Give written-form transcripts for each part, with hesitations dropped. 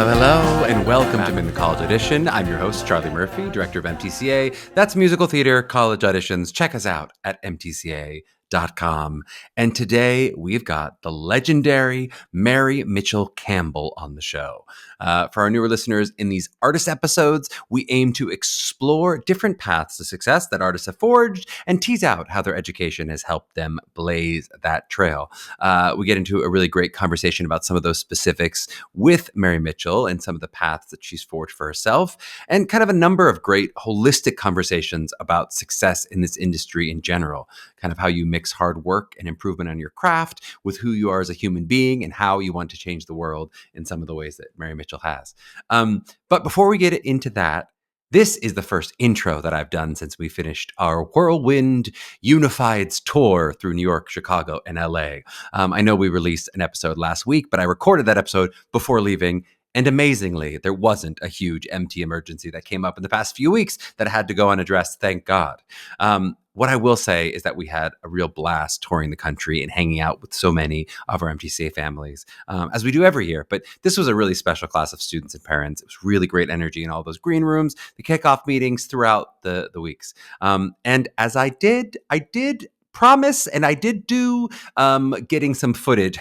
Hello, and welcome to Mapping The College Audition. I'm your host, Charlie Murphy, director of MTCA. That's Musical Theater College Auditions. Check us out at MTCA.com. And today we've got the legendary Mary Mitchell Campbell on the show. For our newer listeners, in these artist episodes, we aim to explore different paths to success that artists have forged and tease out how their education has helped them blaze that trail. We get into a really great conversation about some of those specifics with Mary Mitchell and some of the paths that she's forged for herself, and kind of a number of great holistic conversations about success in this industry in general, kind of how you mix hard work and improvement on your craft with who you are as a human being and how you want to change the world in some of the ways that Mary Mitchell has. But before we get into that, this is the first intro that I've done since we finished our Whirlwind Unifieds tour through New York, Chicago, and LA. I know we released an episode last week, but I recorded that episode before leaving. And amazingly, there wasn't a huge MT emergency that came up in the past few weeks that had to go unaddressed, thank God. What I will say is that we had a real blast touring the country and hanging out with so many of our MTCA families, as we do every year. But this was a really special class of students and parents. It was really great energy in all those green rooms, the kickoff meetings throughout the weeks. And as I did promise, and I did do getting some footage.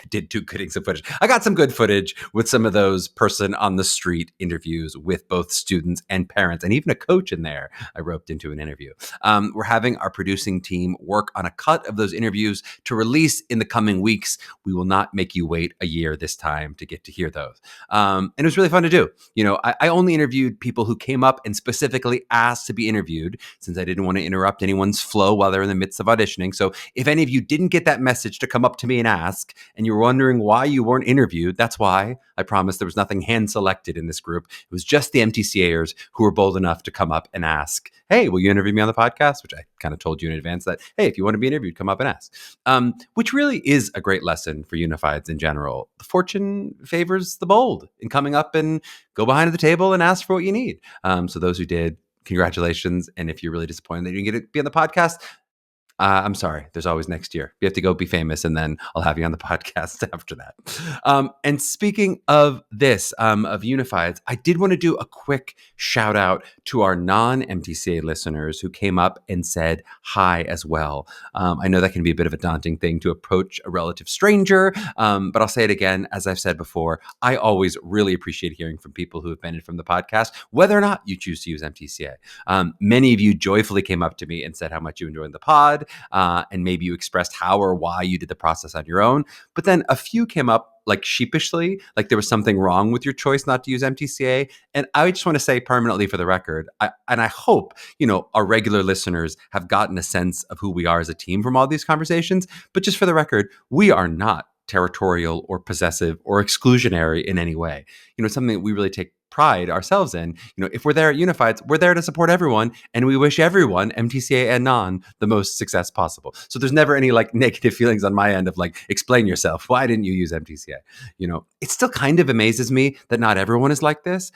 I got some good footage with some of those person on the street interviews with both students and parents, and even a coach in there I roped into an interview. We're having our producing team work on a cut of those interviews to release in the coming weeks. We will not make you wait a year this time to get to hear those. And it was really fun to do. You know, I only interviewed people who came up and specifically asked to be interviewed, since I didn't want to interrupt anyone's flow while they're in the midst of auditioning. So if any of you didn't get that message to come up to me and ask, and you were wondering why you weren't interviewed, that's why. I promise there was nothing hand-selected in this group. It was just the MTCAers who were bold enough to come up and ask, hey, will you interview me on the podcast? Which I kind of told you in advance that, hey, if you want to be interviewed, come up and ask. Which really is a great lesson for Unifieds in general. The fortune favors the bold in coming up and go behind the table and ask for what you need. So those who did, congratulations. And if you're really disappointed that you didn't get to be on the podcast, I'm sorry. There's always next year. You have to go be famous, and then I'll have you on the podcast after that. And speaking of this, of Unifieds, I did want to do a quick shout out to our non-MTCA listeners who came up and said hi as well. I know that can be a bit of a daunting thing to approach a relative stranger, but I'll say it again. As I've said before, I always really appreciate hearing from people who have benefited from the podcast, whether or not you choose to use MTCA. Many of you joyfully came up to me and said how much you enjoyed the pod. And maybe you expressed how or why you did the process on your own. But then a few came up like sheepishly, like there was something wrong with your choice not to use MTCA. And I just want to say permanently for the record, I hope, our regular listeners have gotten a sense of who we are as a team from all these conversations. But just for the record, we are not territorial or possessive or exclusionary in any way. Something that we really take pride ourselves in. If we're there at Unifieds, we're there to support everyone, and we wish everyone, MTCA and non, the most success possible. So there's never any negative feelings on my end of explain yourself. Why didn't you use MTCA? It still kind of amazes me that not everyone is like this.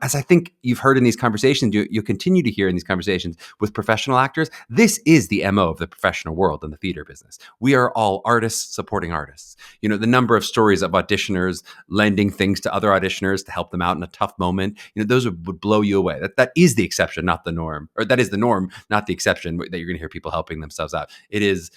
As I think you've heard in these conversations, you continue to hear in these conversations with professional actors, this is the MO of the professional world in the theater business. We are all artists supporting artists. The number of stories of auditioners lending things to other auditioners to help them out in a tough moment, those would blow you away. That is the exception, not the norm, or that is the norm, not the exception, that you're going to hear people helping themselves out. It is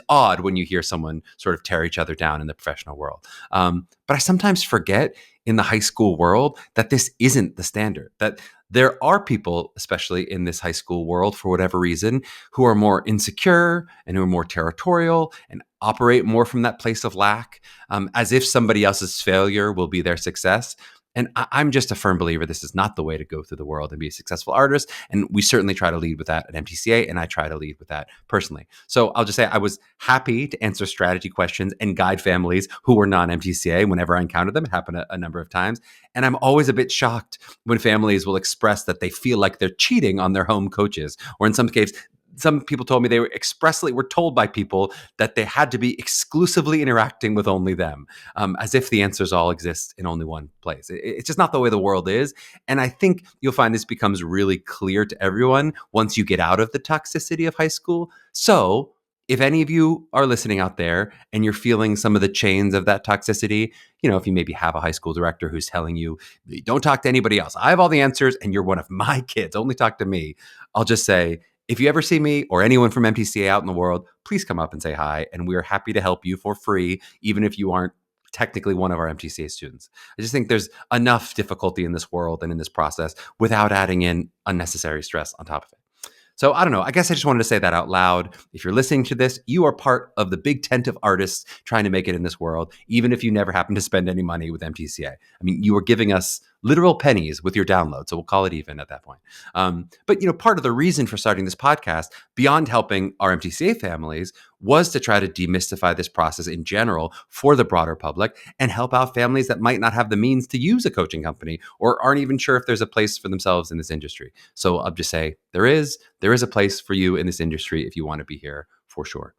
odd when you hear someone sort of tear each other down in the professional world. But I sometimes forget in the high school world that this isn't the standard, that there are people, especially in this high school world, for whatever reason, who are more insecure and who are more territorial and operate more from that place of lack, as if somebody else's failure will be their success. And I'm just a firm believer this is not the way to go through the world and be a successful artist. And we certainly try to lead with that at MTCA, and I try to lead with that personally. So I'll just say I was happy to answer strategy questions and guide families who were non-MTCA whenever I encountered them. It happened a number of times. And I'm always a bit shocked when families will express that they feel like they're cheating on their home coaches, or in some cases, some people told me they were told by people that they had to be exclusively interacting with only them, as if the answers all exist in only one place. It's just not the way the world is. And I think you'll find this becomes really clear to everyone once you get out of the toxicity of high school. So if any of you are listening out there and you're feeling some of the chains of that toxicity, if you maybe have a high school director who's telling you, don't talk to anybody else, I have all the answers and you're one of my kids, only talk to me. I'll just say, if you ever see me or anyone from MTCA out in the world, please come up and say hi. And we are happy to help you for free, even if you aren't technically one of our MTCA students. I just think there's enough difficulty in this world and in this process without adding in unnecessary stress on top of it. So I don't know. I guess I just wanted to say that out loud. If you're listening to this, you are part of the big tent of artists trying to make it in this world, even if you never happen to spend any money with MTCA. I mean, you are giving us literal pennies with your download. So we'll call it even at that point. But part of the reason for starting this podcast, beyond helping our MTCA families, was to try to demystify this process in general for the broader public and help out families that might not have the means to use a coaching company or aren't even sure if there's a place for themselves in this industry. So I'll just say there is a place for you in this industry if you want to be here, for sure.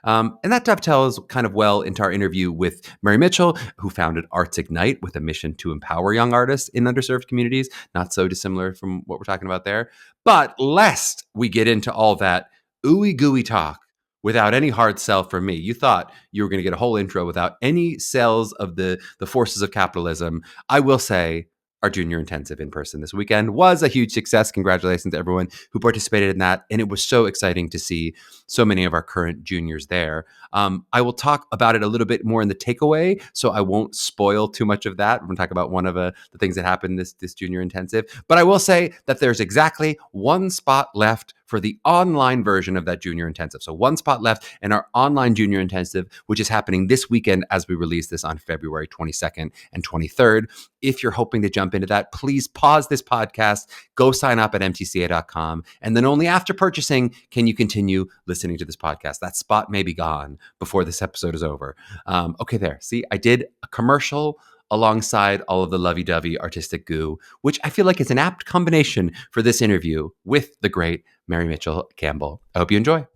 And that dovetails kind of well into our interview with Mary Mitchell, who founded Arts Ignite with a mission to empower young artists in underserved communities. Not so dissimilar from what we're talking about there. But lest we get into all that ooey gooey talk without any hard sell from me, you thought you were going to get a whole intro without any sells of the forces of capitalism. I will say, our junior intensive in person this weekend was a huge success. Congratulations to everyone who participated in that. And it was so exciting to see so many of our current juniors there. I will talk about it a little bit more in the takeaway, so I won't spoil too much of that. We're going to talk about one of the things that happened this junior intensive. But I will say that there's exactly one spot left for the online version of that junior intensive. So one spot left in our online junior intensive, which is happening this weekend as we release this on February 22nd and 23rd. If you're hoping to jump into that, please pause this podcast, go sign up at mtca.com, and then only after purchasing can you continue listening to this podcast. That spot may be gone before this episode is over. Okay, there. See, I did a commercial alongside all of the lovey-dovey artistic goo, which I feel like is an apt combination for this interview with the great Mary Mitchell Campbell. I hope you enjoy.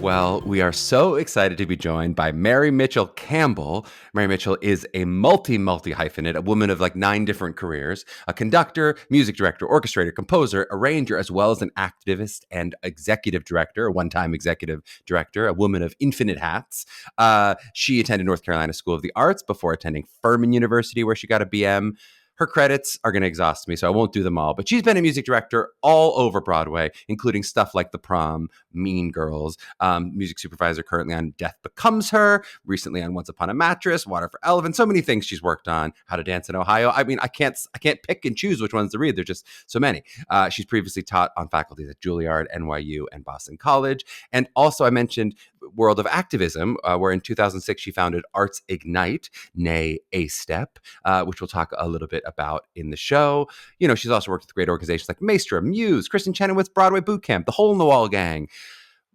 Well, we are so excited to be joined by Mary Mitchell Campbell. Mary Mitchell is a multi-hyphenate, a woman of like 9 different careers, a conductor, music director, orchestrator, composer, arranger, as well as an activist and executive director, a one-time executive director, a woman of infinite hats. She attended North Carolina School of the Arts before attending Furman University, where she got a BM. Her credits are going to exhaust me, so I won't do them all. But she's been a music director all over Broadway, including stuff like The Prom, Mean Girls, music supervisor currently on Death Becomes Her, recently on Once Upon a Mattress, Water for Elephant, so many things she's worked on, How to Dance in Ohio. I mean, I can't pick and choose which ones to read. There's just so many. She's previously taught on faculties at Juilliard, NYU, and Boston College. And also I mentioned world of activism, where in 2006 she founded Arts Ignite, nay A-Step, which we'll talk a little bit about in the show. She's also worked with great organizations like Maestro, Muse, Kristen Chenoweth's Broadway Boot Camp, the Hole in the Wall Gang.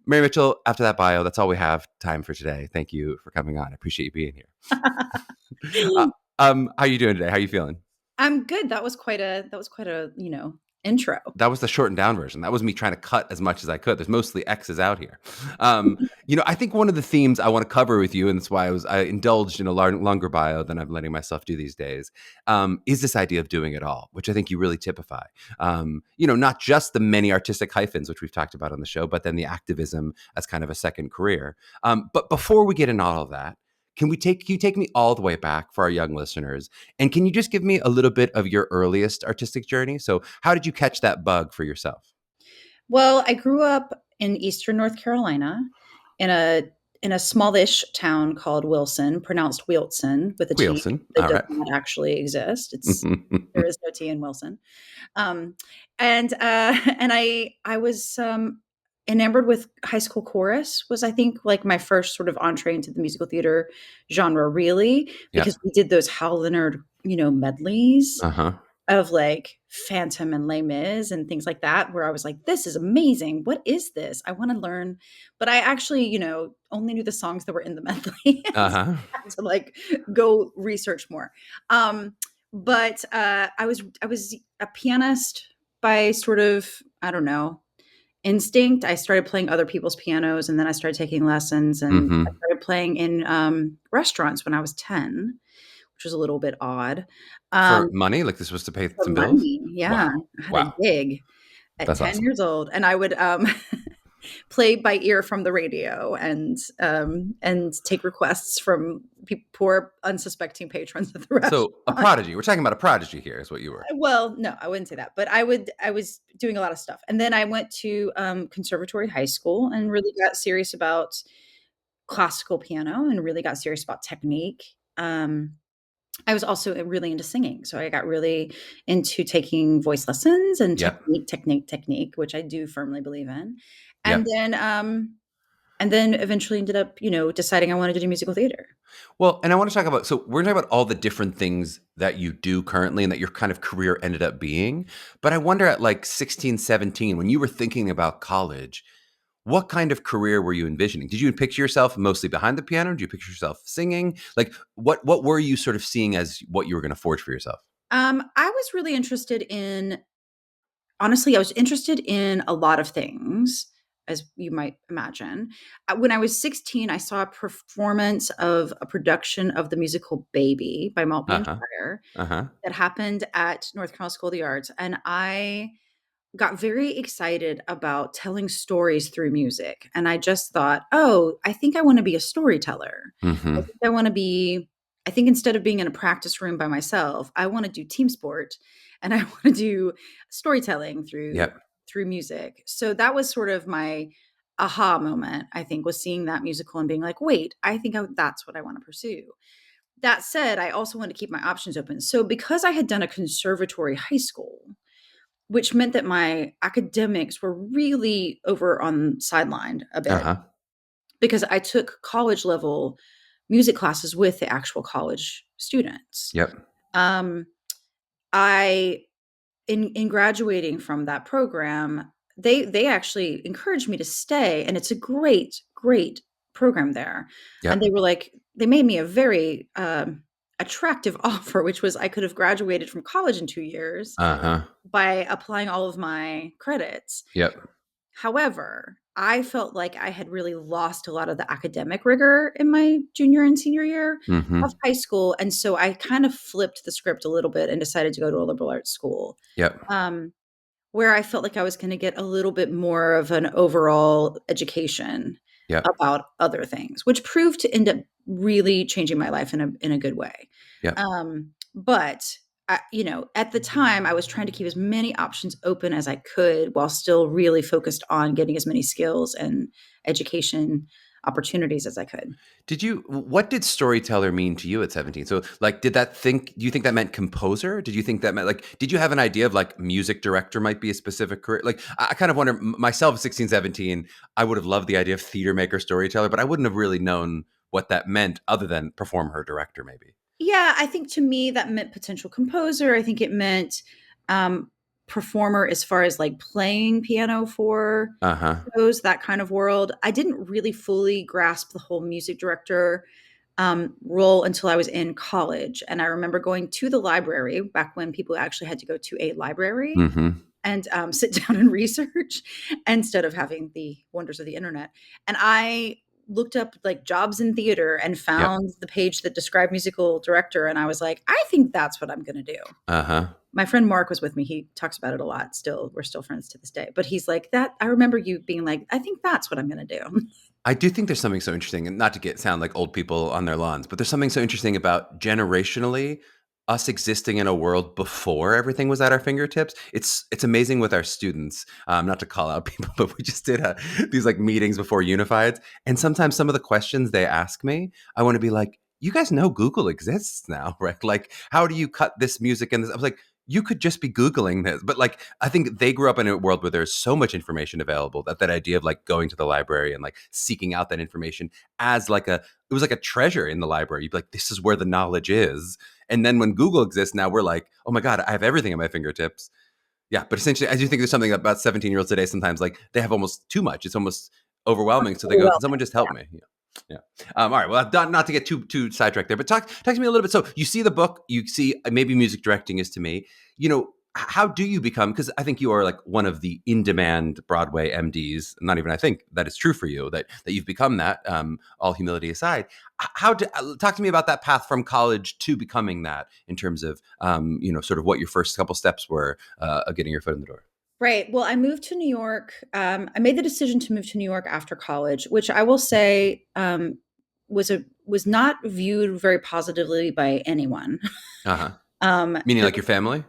Mary Mitchell, after that bio, that's all we have time for today. Thank you for coming on. I appreciate you being here. How are you doing today? How are you feeling? I'm good. That was quite a intro. That was the shortened down version. That was me trying to cut as much as I could. There's mostly X's out here. I think one of the themes I want to cover with you, and that's why I indulged in a longer bio than I'm letting myself do these days, is this idea of doing it all, which I think you really typify. Not just the many artistic hyphens, which we've talked about on the show, but then the activism as kind of a second career. But before we get into all of that, can you take me all the way back for our young listeners? And can you just give me a little bit of your earliest artistic journey? So how did you catch that bug for yourself? Well, I grew up in Eastern North Carolina in a smallish town called Wilson, pronounced Wilson with a T. Wilson. That All does right. not actually exist. There is no T in Wilson. And I was enamored with high school chorus. Was, I think, like my first sort of entree into the musical theater genre, really, because we did those Hal Leonard, medleys of like Phantom and Les Mis and things like that, where I was like, this is amazing. What is this? I want to learn. But I actually, only knew the songs that were in the medley. So I had to like go research more. But I was a pianist by sort of, I don't know, instinct. I started playing other people's pianos, and then I started taking lessons, and I Hmm. started playing in restaurants when I was 10, which was a little bit odd. For money? Like this was to pay For some bills? money, yeah. Wow. I had a Wow. gig at That's 10 awesome. years old, and I would, play by ear from the radio and take requests from poor unsuspecting patrons at the So a restaurant. prodigy. We're talking about a prodigy here is what you were. Well, no, I wouldn't say that, but I was doing a lot of stuff, and then I went to, conservatory high school and really got serious about classical piano and really got serious about technique. I was also really into singing, so I got really into taking voice lessons and Yep. technique, which I do firmly believe in. And Yep. then, eventually ended up, deciding I wanted to do musical theater. Well, and I want to talk about, so we're talking about all the different things that you do currently and that your kind of career ended up being. But I wonder at like 16, 17, when you were thinking about college, what kind of career were you envisioning? Did you picture yourself mostly behind the piano? Did you picture yourself singing? Like what were you sort of seeing as what you were going to forge for yourself? I was really interested in honestly, I was interested in a lot of things, as you might imagine. When I was 16, I saw a performance of a production of the musical Baby by Maltby and Uh-huh. Shire Uh-huh. that happened at North Carolina School of the Arts, and I got very excited about telling stories through music. And I just thought, oh, I think I want to be a storyteller. I Mhm. think I want to be, I think instead of being in a practice room by myself, I want to do team sport and I want to do storytelling Yep. through music. So that was sort of my aha moment, I think, was seeing that musical and being like, wait, that's what I want to pursue. That said, I also want to keep my options open. So because I had done a conservatory high school, which meant that my academics were really over on sidelined a bit Uh-huh. because I took college level music classes with the actual college students. Yep. Um, I in graduating from that program, they actually encouraged me to stay, and it's a great program there. And Yep. they made me a very attractive offer, which was I could have graduated from college in 2 years Uh-huh. by applying all of my credits. Yep. However, I felt like I had really lost a lot of the academic rigor in my junior and senior year of Mhm. high school, and so I kind of flipped the script a little bit and decided to go to a liberal arts school, Yep. um, where I felt like I was gonna get a little bit more of an overall education Yep. about other things, which proved to end up really changing my life in a good way. Yep. But at the time, I was trying to keep as many options open as I could while still really focused on getting as many skills and education opportunities as I could. What did storyteller mean to you at 17? So like do you think that meant composer? Did you think that meant like did you have an idea of like music director might be a specific career? Like I kind of wonder myself at 16, 17, I would have loved the idea of theater maker storyteller, but I wouldn't have really known what that meant other than performer or director maybe. Yeah, I think to me that meant potential composer. I think it meant um, performer as far as like playing piano for Uh-huh. shows, that kind of world. I didn't really fully grasp the whole music director role until I was in college. And I remember going to the library back when people actually had to go to a library Mhm. and sit down and research instead of having the wonders of the internet. And I looked up like jobs in theater and Yep. found the page that described musical director. And I was like, I think that's what I'm going to do. Uh-huh. My friend Mark was with me. He talks about it a lot. Still, we're still friends to this day. But he's like, that I remember you being like, I think that's what I'm going to do. I do think there's something so interesting, and not to get sound like old people on their lawns, but there's something so interesting about generationally us existing in a world before everything was at our fingertips. It's amazing with our students. Not to call out people, but we just did these like meetings before Unifieds, and sometimes some of the questions they ask me, I want to be like, "You guys know Google exists now, right? Like, how do you cut this music?" And this, I was like, "You could just be Googling this," but like I think they grew up in a world where there's so much information available that idea of like going to the library and like seeking out that information as like it was like a treasure in the library. You'd be like, this is where the knowledge is. And then when Google exists now, we're like, oh my God, I have everything at my fingertips. Yeah. But essentially, I do think there's something about 17-year-olds today, sometimes like they have almost too much. It's almost overwhelming. So they go, can someone just help me? Yeah. Yeah. All right. Well, not to get too sidetracked there, but talk to me a little bit. So you see the book, you see maybe music directing is to me. How do you become? Because I think you are like one of the in-demand Broadway MDs. Not even I think that is true for you that you've become that. All humility aside, how to talk to me about that path from college to becoming that in terms of sort of what your first couple steps were of getting your foot in the door. Right. Well, I moved to New York. I made the decision to move to New York after college, which I will say was not viewed very positively by anyone. Uh huh. Meaning There like your family?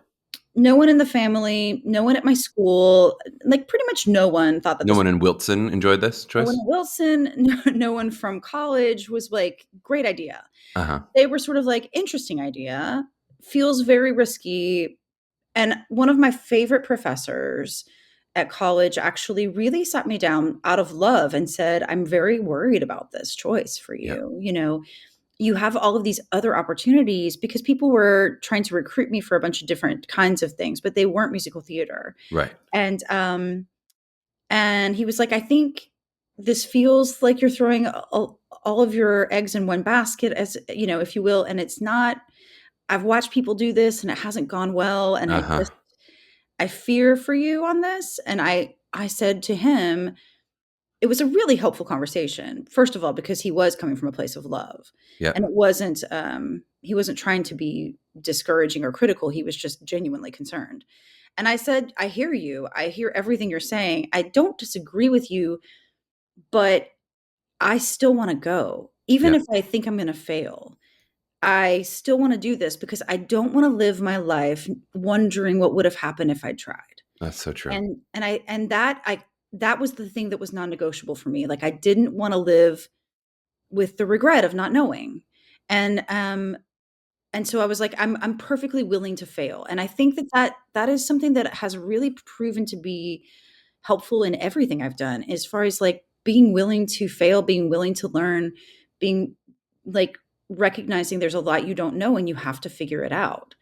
no one in the family, no one at my school, like pretty much no one thought that No this one in Wilson enjoyed this no one choice? at Wilson, no one from college was like, great idea. Uh huh. They were sort of like, interesting idea, feels very risky. And one of my favorite professors at college actually really sat me down out of love and said, I'm very worried about this choice for Yeah. you. You have all of these other opportunities because people were trying to recruit me for a bunch of different kinds of things, but they weren't musical theater. Right. And he was like, I think this feels like you're throwing all of your eggs in one basket, as if you will. And it's not, I've watched people do this and it hasn't gone well. And Uh huh. I fear for you on this. And I said to him, it was a really helpful conversation. First of all, because he was coming from a place of love, Yeah. and he wasn't trying to be discouraging or critical. He was just genuinely concerned. And I said, I hear you. I hear everything you're saying. I don't disagree with you, but I still want to go. Even Yeah. if I think I'm going to fail, I still want to do this because I don't want to live my life wondering what would have happened if I tried. That's so true. And that was the thing that was non-negotiable for me. Like I didn't want to live with the regret of not knowing. And so I was like, I'm perfectly willing to fail. And I think that is something that has really proven to be helpful in everything I've done, as far as like being willing to fail, being willing to learn, being like recognizing there's a lot you don't know and you have to figure it out.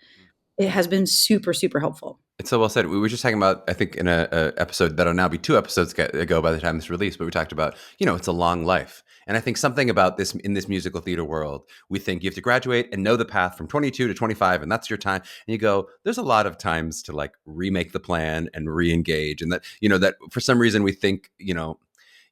It has been super, super helpful. It's so well said. We were just talking about, I think, in a episode that'll now be 2 episodes ago by the time this released, but we talked about, it's a long life. And I think something about this in this musical theater world, we think you have to graduate and know the path from 22 to 25, and that's your time. And you go, there's a lot of times to like remake the plan and re-engage. And that for some reason we think,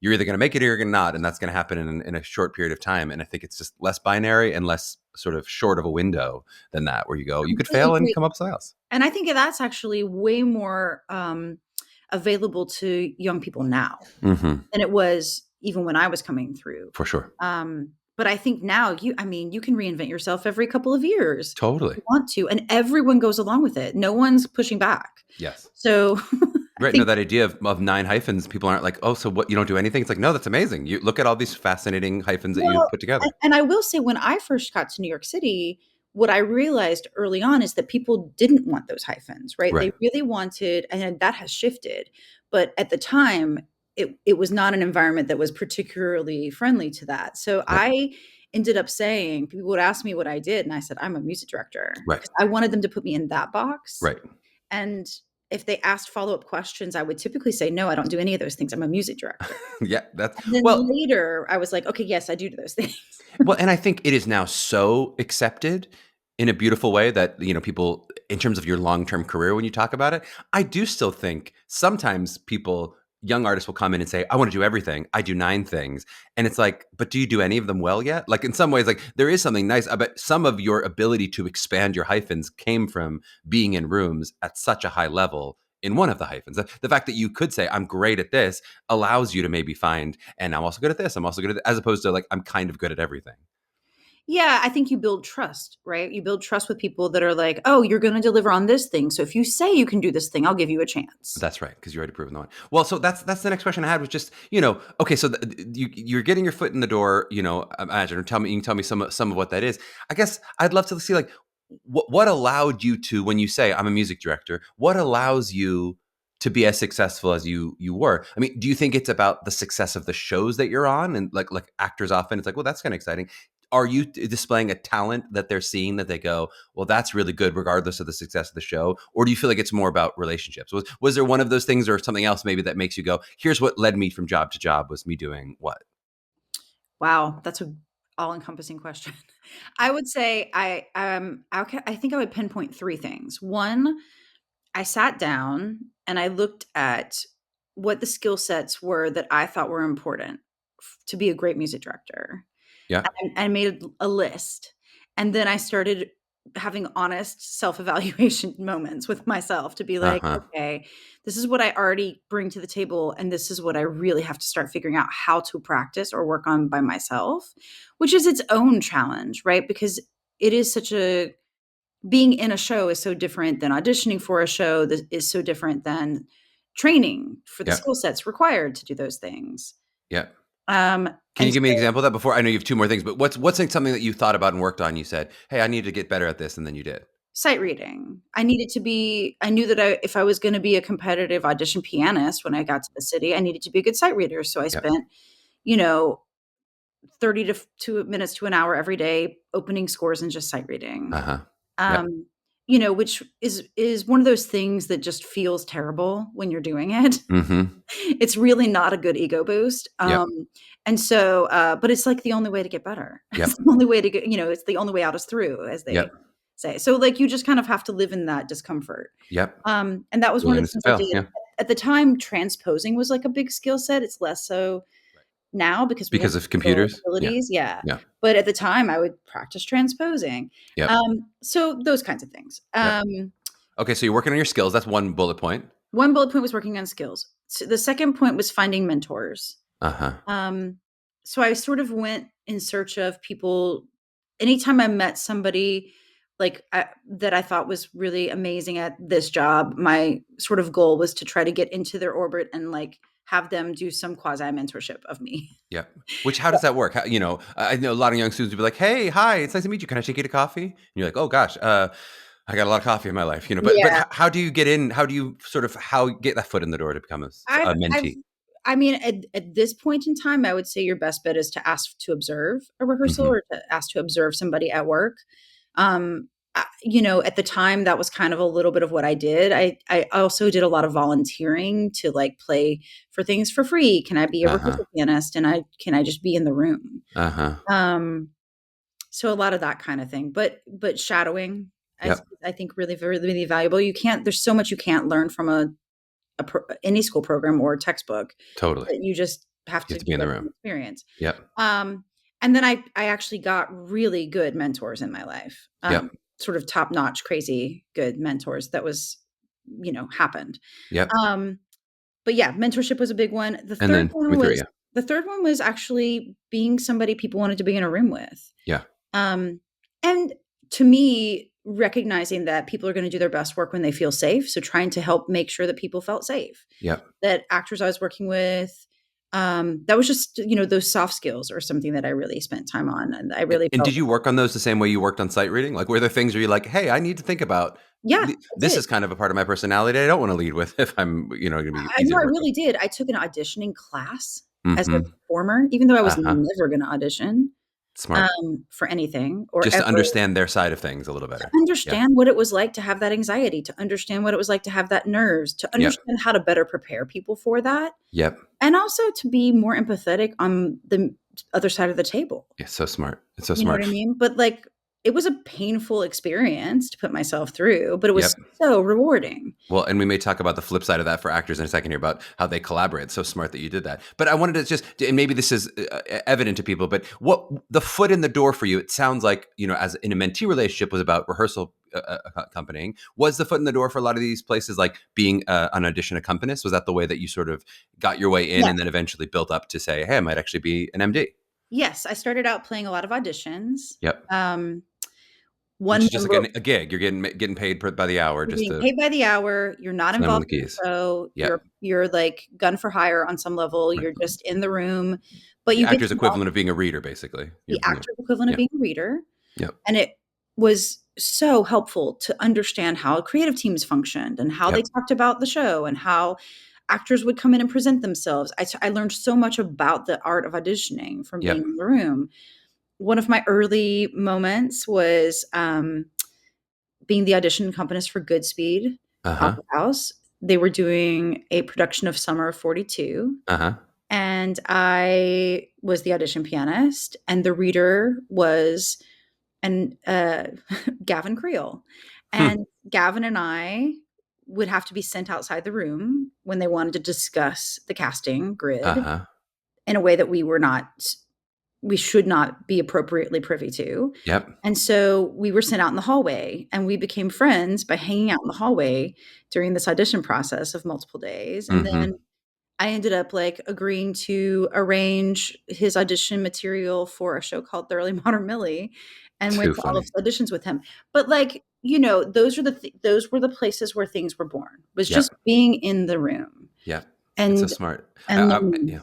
you're either going to make it or you're going to not, and that's going to happen in a short period of time. And I think it's just less binary and less sort of short of a window than that, where you go, you could Completely fail and agree. come up with something else. And I think that's actually way more available to young people now Mm-hmm. than it was even when I was coming through. For sure. But I think now you can reinvent yourself every couple of years. Totally. If you want to, and everyone goes along with it. No one's pushing back. Yes. So Right. No, that idea of 9 hyphens, people aren't like, oh, so what, you don't do anything? It's like, no, that's amazing. You look at all these fascinating hyphens that you well, put together. and I will say, when I first got to New York City, what I realized early on is that people didn't want those hyphens, right? They Right. really wanted, and that has shifted. But at the time, it was not an environment that was particularly friendly to that. So Yep. I ended up saying, people would ask me what I did, and I said, I'm a music director. Right. Because I wanted them to put me in that box. Right. And if they asked follow-up questions, I would typically say, no, I don't do any of those things. I'm a music director. Yeah. That's And then well, later I was like, okay, yes, I do those things. well, and I think it is now so accepted in a beautiful way that, people, in terms of your long-term career, when you talk about it, I do still think sometimes young artists will come in and say, I want to do everything. I do 9 things. And it's like, but do you do any of them well yet? Like in some ways, like there is something nice about some of your ability to expand your hyphens came from being in rooms at such a high level in one of the hyphens. The fact that you could say, I'm great at this allows you to maybe find, and I'm also good at this. I'm also good at this, as opposed to like, I'm kind of good at everything. Yeah, I think you build trust, right? You build trust with people that are like, oh, you're going to deliver on this thing. So if you say you can do this thing, I'll give you a chance. That's right, because you already proven the one. Well, so that's the next question I had was just, okay, so you're getting your foot in the door, imagine, or you can tell me some of what that is. I guess I'd love to see like what allowed you to, when you say I'm a music director, what allows you to be as successful as you were? I mean, do you think it's about the success of the shows that you're on, and like actors often, it's like, well, that's kind of exciting. Are you displaying a talent that they're seeing that they go, well, that's really good regardless of the success of the show? Or do you feel like it's more about relationships? Was there one of those things or something else maybe that makes you go, here's what led me from job to job was me doing what? Wow, that's a all-encompassing question. I would say I think I would pinpoint 3 things. 1, I sat down and I looked at what the skill sets were that I thought were important to be a great music director. Yeah. I made a list, and then I started having honest self-evaluation moments with myself to be like, Uh-huh. "Okay, this is what I already bring to the table, and this is what I really have to start figuring out how to practice or work on by myself," which is its own challenge, right? Because it is such a being in a show is so different than auditioning for a show, that is so different than training for the Yeah. skill sets required to do those things. Yeah. Um, Can and you give me an so example of that before? I know you have 2 more things, but what's like something that you thought about and worked on, you said, "Hey, I need to get better at this," and then you did? sight reading. I knew that if I was gonna be a competitive audition pianist when I got to the city, I needed to be a good sight reader, so I Yep. spent, you know, 30 to 2 minutes to an hour every day opening scores and just sight reading. Uh-huh. Yep. Um, which is one of those things that just feels terrible when you're doing it. Mhm. It's really not a good ego boost, Yep. and so, but it's, like, the only way to get better. It's Yep. the only way to get it's the only way out is through, as they Yep. say. So, like, you just kind of have to live in that discomfort, Yep. and that was one of the Willingness to things I fail. did. Yeah. At the time, transposing was, like, a big skill set. It's less so Right. now because we have Because of digital computers? Yeah. abilities, yeah. Yeah. But at the time, I would practice transposing. Yep. So those kinds of things. Yep. Okay, so you're working on your skills. That's one bullet point. One bullet point was working on skills. So the second point was finding mentors. Uh-huh. Um, so I sort of went in search of people anytime I met somebody that I thought was really amazing at this job, my sort of goal was to try to get into their orbit and like have them do some quasi mentorship of me. Yep. Which how does that work? How, I know a lot of young students would be like, "Hey, hi, it's nice to meet you. Can I take you to coffee?" And you're like, "Oh gosh, I got a lot of coffee in my life." But Yeah. how do you get in? How do you sort of how get that foot in the door to become I've a I've mentee? I mean, at this point in time, I would say your best bet is to ask to observe a rehearsal Mhm. or to ask to observe somebody at work. At the time, that was kind of a little bit of what I did. I also did a lot of volunteering to like play for things for free. Can I be a Uh-huh. rehearsal pianist? And can I just be in the room? Uh-huh. Um, so a lot of that kind of thing. But shadowing, Yep. I think really, really, really valuable. You can't. There's so much you can't learn from any school program or textbook Totally. that you just have You to have to be in get the from room. experience. Yep. And then I actually got really good mentors in my life, Yep. sort of top notch, crazy good mentors. That was, happened. Yep. Um, but yeah, mentorship was a big one. And then 3 3, yeah. The third one was actually being somebody people wanted to be in a room with. Yeah. Um, and to me, recognizing that people are going to do their best work when they feel safe. So trying to help make sure that people felt safe, Yep. that actors I was working with, that was just, those soft skills or something that I really spent time on. And I really And felt, did you work on those the same way you worked on sight reading? Like, were there things where you're like, "Hey, I need to think about yeah, I this did. is kind of a part of my personality I don't want to lead with if I'm, gonna be I easy know to I work with." really did. I took an auditioning class as a Mhm. performer, even though I was Uh-huh. never going to audition Smart. for anything or Just to ever. understand their side of things a little To better. Yeah. understand what it was like to have that anxiety, to understand what it was like to have that nerves, to Yep. understand how to better prepare people for that, Yep. and also to be more empathetic on the other side of the table. It's so smart. It's so You know what smart. I mean? But, like, it was a painful experience to put myself through, but it was Yep. so rewarding. Well, and we may talk about the flip side of that for actors in a second here about how they collaborate. So smart that you did that. But I wanted to just, and maybe this is evident to people, but what the foot in the door for you, it sounds like, as in a mentee relationship was about rehearsal accompanying. Was the foot in the door for a lot of these places like being an audition accompanist? Was that the way that you sort of got your way in and Yes. then eventually built up to say, hey, I might actually be an MD? Yes, I started out playing a lot of auditions. Yep. Which One is just member like a gig. You're getting paid by the hour You're just being to paid by the hour, you're not slam on involved the in the keys. show, Yep. you're, like, gun for hire on some level, Right. you're just in the room, but The you get actor's to equivalent of being a reader, basically. the actor's equivalent of Yeah. being a reader, Yep. and it was so helpful to understand how creative teams functioned and how they Yep. talked about the show and how actors would come in and present themselves. I learned so much about the art of auditioning from being Yep. in the room. One of my early moments was, being the audition accompanist for Goodspeed Uh-huh. Opera House. They were doing a production of Summer of '42, Uh-huh. And I was the audition pianist, and the reader was and Gavin Creel. Hmm. And Gavin and I would have to be sent outside the room when they wanted to discuss the casting grid Uh-huh. in a way that we should not be appropriately privy to. Yep. And so we were sent out in the hallway, and we became friends by hanging out in the hallway during this audition process of multiple days. And Mm-hmm. then I ended up like agreeing to arrange his audition material for a show called Thoroughly Modern Millie, and went Too to all of funny. his auditions with him. But like, those were the places where things were born, was just Yep. being in the room Yep. It's so and smart. learning. Yeah.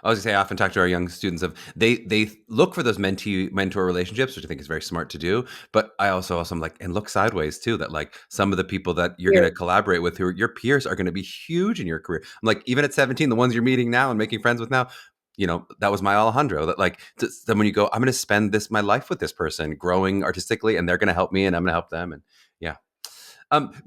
I was gonna say I often talk to our young students of they look for those mentee mentor relationships, which I think is very smart to do. But I also am like, and look sideways too, that like some of the people that you're Here, gonna collaborate with, who are your peers, are gonna be huge in your career. I'm like, even at 17, the ones you're meeting now and making friends with now, that was my Alejandro. That like then when you go, I'm gonna spend my life with this person, growing artistically, and they're gonna help me, and I'm gonna help them, and yeah.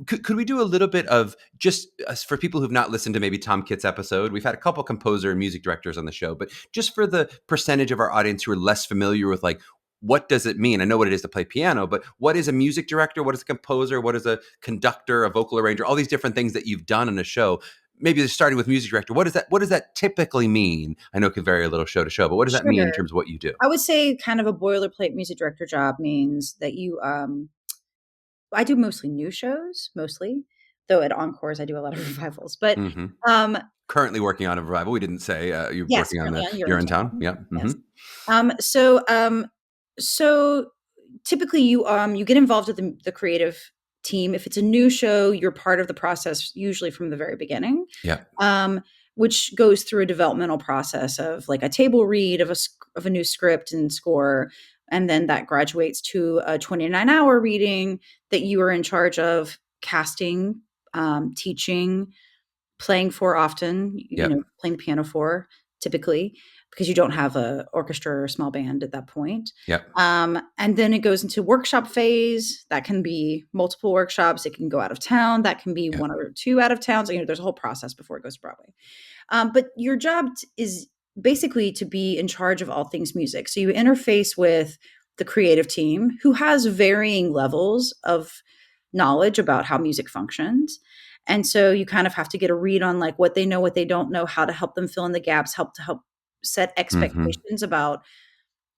Could we do a little bit of just for people who've not listened to maybe Tom Kitt's episode? We've had a couple composer and music directors on the show, but just for the percentage of our audience who are less familiar with like, what does it mean? I know what it is to play piano, but what is a music director? What is a composer? What is a conductor, a vocal arranger? All these different things that you've done in a show. Maybe starting with music director. What does that typically mean? I know it can vary a little show to show, but what does that mean in sure. terms of what you do? I would say kind of a boilerplate music director job means that I do mostly new shows, mostly, though at Encores I do a lot of revivals. But Hmm. um Currently working on a revival. We didn't say you're yes, working on currently the on You're in Town. Urinetown. Yeah. Hmm. Yes. Um, so um, so typically you get involved with the creative team. If it's a new show, you're part of the process usually from the very beginning. Yeah. Um, which goes through a developmental process of like a table read of a new script and score, and then that graduates to a 29-hour reading that you are in charge of casting, teaching, playing for often, Yep. playing the piano for typically, because you don't have a orchestra or small band at that point. Yep. And then it goes into workshop phase. That can be multiple workshops. It can go out of town. That can be Yep. one or two out of town. So, there's a whole process before it goes to Broadway. But your job is basically to be in charge of all things music. So you interface with the creative team who has varying levels of knowledge about how music functions. And so you kind of have to get a read on like what they know, what they don't know, how to help them fill in the gaps, help set Hmm. expectations about,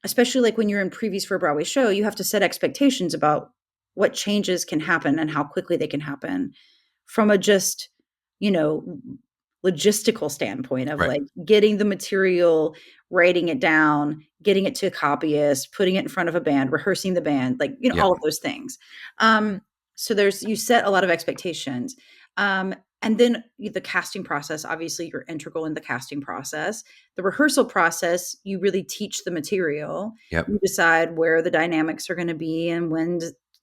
especially like when you're in previews for a Broadway show, you have to set expectations about what changes can happen and how quickly they can happen from a just, you know, logistical standpoint of Right. like getting the material, writing it down, getting it to a copyist, putting it in front of a band, rehearsing the band, like, Yep. all of those things. So you set a lot of expectations. And then the casting process, obviously you're integral in the casting process. The rehearsal process, you really teach the material. Yep. You decide where the dynamics are going to be and when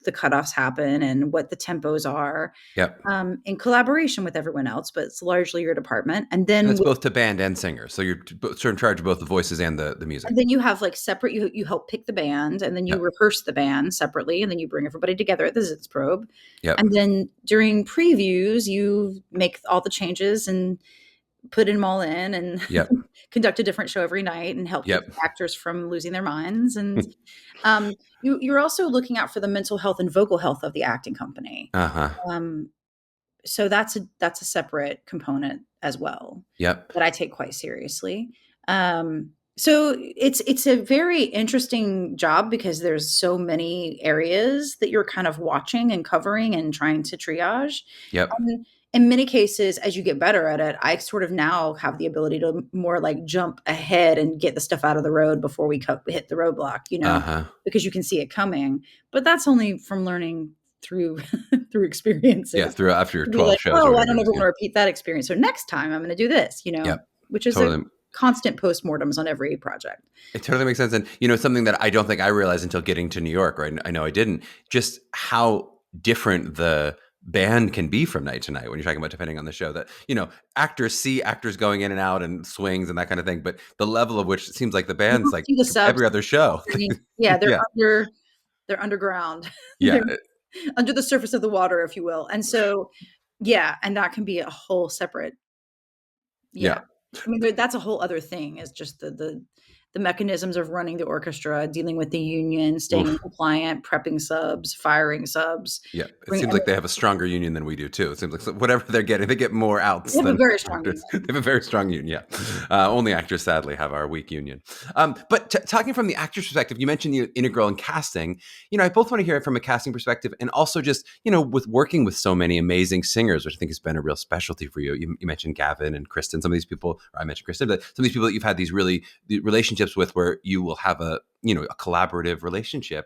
the cutoffs happen and what the tempos are, Yep. in collaboration with everyone else, but it's largely your department. And And then it's both to band and singer, so you're sort of in charge of both the voices and the music. you have like separate, you help pick the band, and then you Yep. rehearse the band separately, and then you bring everybody together at the Zitz probe. Yep. And then during previews, you make all the changes and put them all in and Yep. conduct a different show every night and help keep Yep. the actors from losing their minds. And you're also looking out for the mental health and vocal health of the acting company. Uh-huh. Um, so that's a separate component as well Yep. that I take quite seriously. So it's a very interesting job because there's so many areas that you're kind of watching and covering and trying to triage. Yep. And in many cases, as you get better at it, I sort of now have the ability to more like jump ahead and get the stuff out of the road before we hit the roadblock, Uh-huh. because you can see it coming. But that's only from learning through through Yeah, experiences. through after your To be 12 like, shows or "Oh, I whatever don't it is, ever yeah. wanna repeat that experience, so next time I'm gonna do this," Yep. which is a Totally. constant postmortems on every project. It totally makes sense, and, something that I don't think I realized until getting to New York, right? I know I didn't, just how different the band can be from night to night when you're talking about depending on the show that, actors see actors going in and out and swings and that kind of thing, but the level of which it seems like the You band's don't like see the subs every other show. underneath. Yeah, Yeah. they're underground. Yeah. They're under the surface of the water, if you will, and so yeah, and that can be a whole separate Yeah. yeah. I mean, that's a whole other thing, is just the mechanisms of running the orchestra, dealing with the union, staying Oof. compliant, prepping subs, firing subs. Yeah, it Bring, seems I like mean, they have a stronger union than we do too. It seems like whatever they're getting, they get more outs they have a than very strong actors. union. They have a very strong union. Yeah, only actors sadly have our weak union. But talking from the actor's perspective, you mentioned the integral in casting. I both want to hear it from a casting perspective, and also just with working with so many amazing singers, which I think has been a real specialty for you. You mentioned Gavin and Kristen. Some of these people, or I mentioned Kristen, but some of these people that you've had these really the relationships with, where you will have a collaborative relationship.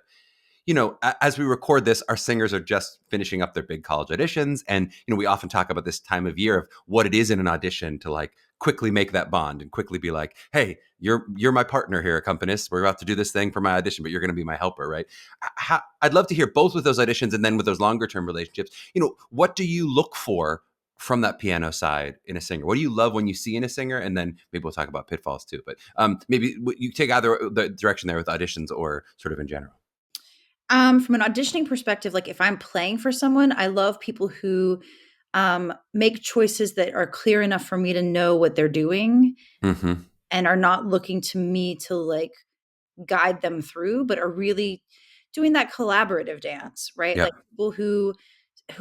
As we record this, our singers are just finishing up their big college auditions. And, we often talk about this time of year of what it is in an audition to like quickly make that bond and quickly be like, hey, you're my partner here, accompanist. We're about to do this thing for my audition, but you're going to be my helper, right? I'd love to hear both with those auditions and then with those longer term relationships. What do you look for from that piano side in a singer? What do you love when you see in a singer? And then maybe we'll talk about pitfalls too. But maybe you take either the direction there with auditions or sort of in general. From an auditioning perspective, like if I'm playing for someone, I love people who make choices that are clear enough for me to know what they're doing, Mm-hmm. and are not looking to me to like guide them through, but are really doing that collaborative dance, right? Yeah. Like people who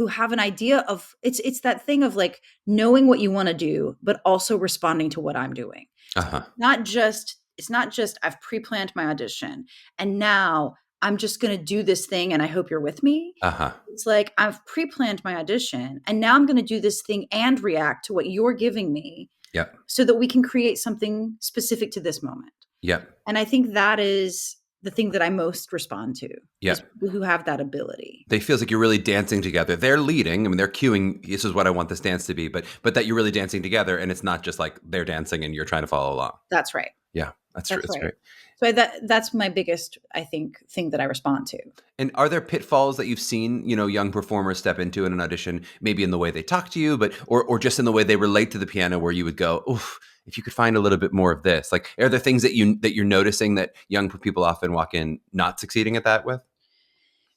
have an idea of, it's that thing of like knowing what you want to do, but also responding to what I'm doing. So Uh-huh. it's not just I've pre-planned my audition and now I'm just going to do this thing and I hope you're with me. Uh-huh. It's like I've pre-planned my audition and now I'm going to do this thing and react to what you're giving me Yep. so that we can create something specific to this moment. Yep. And I think that is the thing that I most respond to, is Yep. people who have that ability. They feels like you're really dancing together. They're leading. I mean, they're cueing. This is what I want this dance to be. But that you're really dancing together, and it's not just like they're dancing and you're trying to follow along. That's right. Yeah, that's true. That's That's right. great. So that's my biggest, I think, thing that I respond to. And are there pitfalls that you've seen, young performers step into in an audition, maybe in the way they talk to you, but or just in the way they relate to the piano, where you would go, oof, if you could find a little bit more of this? Like, are there things that you're noticing that young people often walk in not succeeding at that with?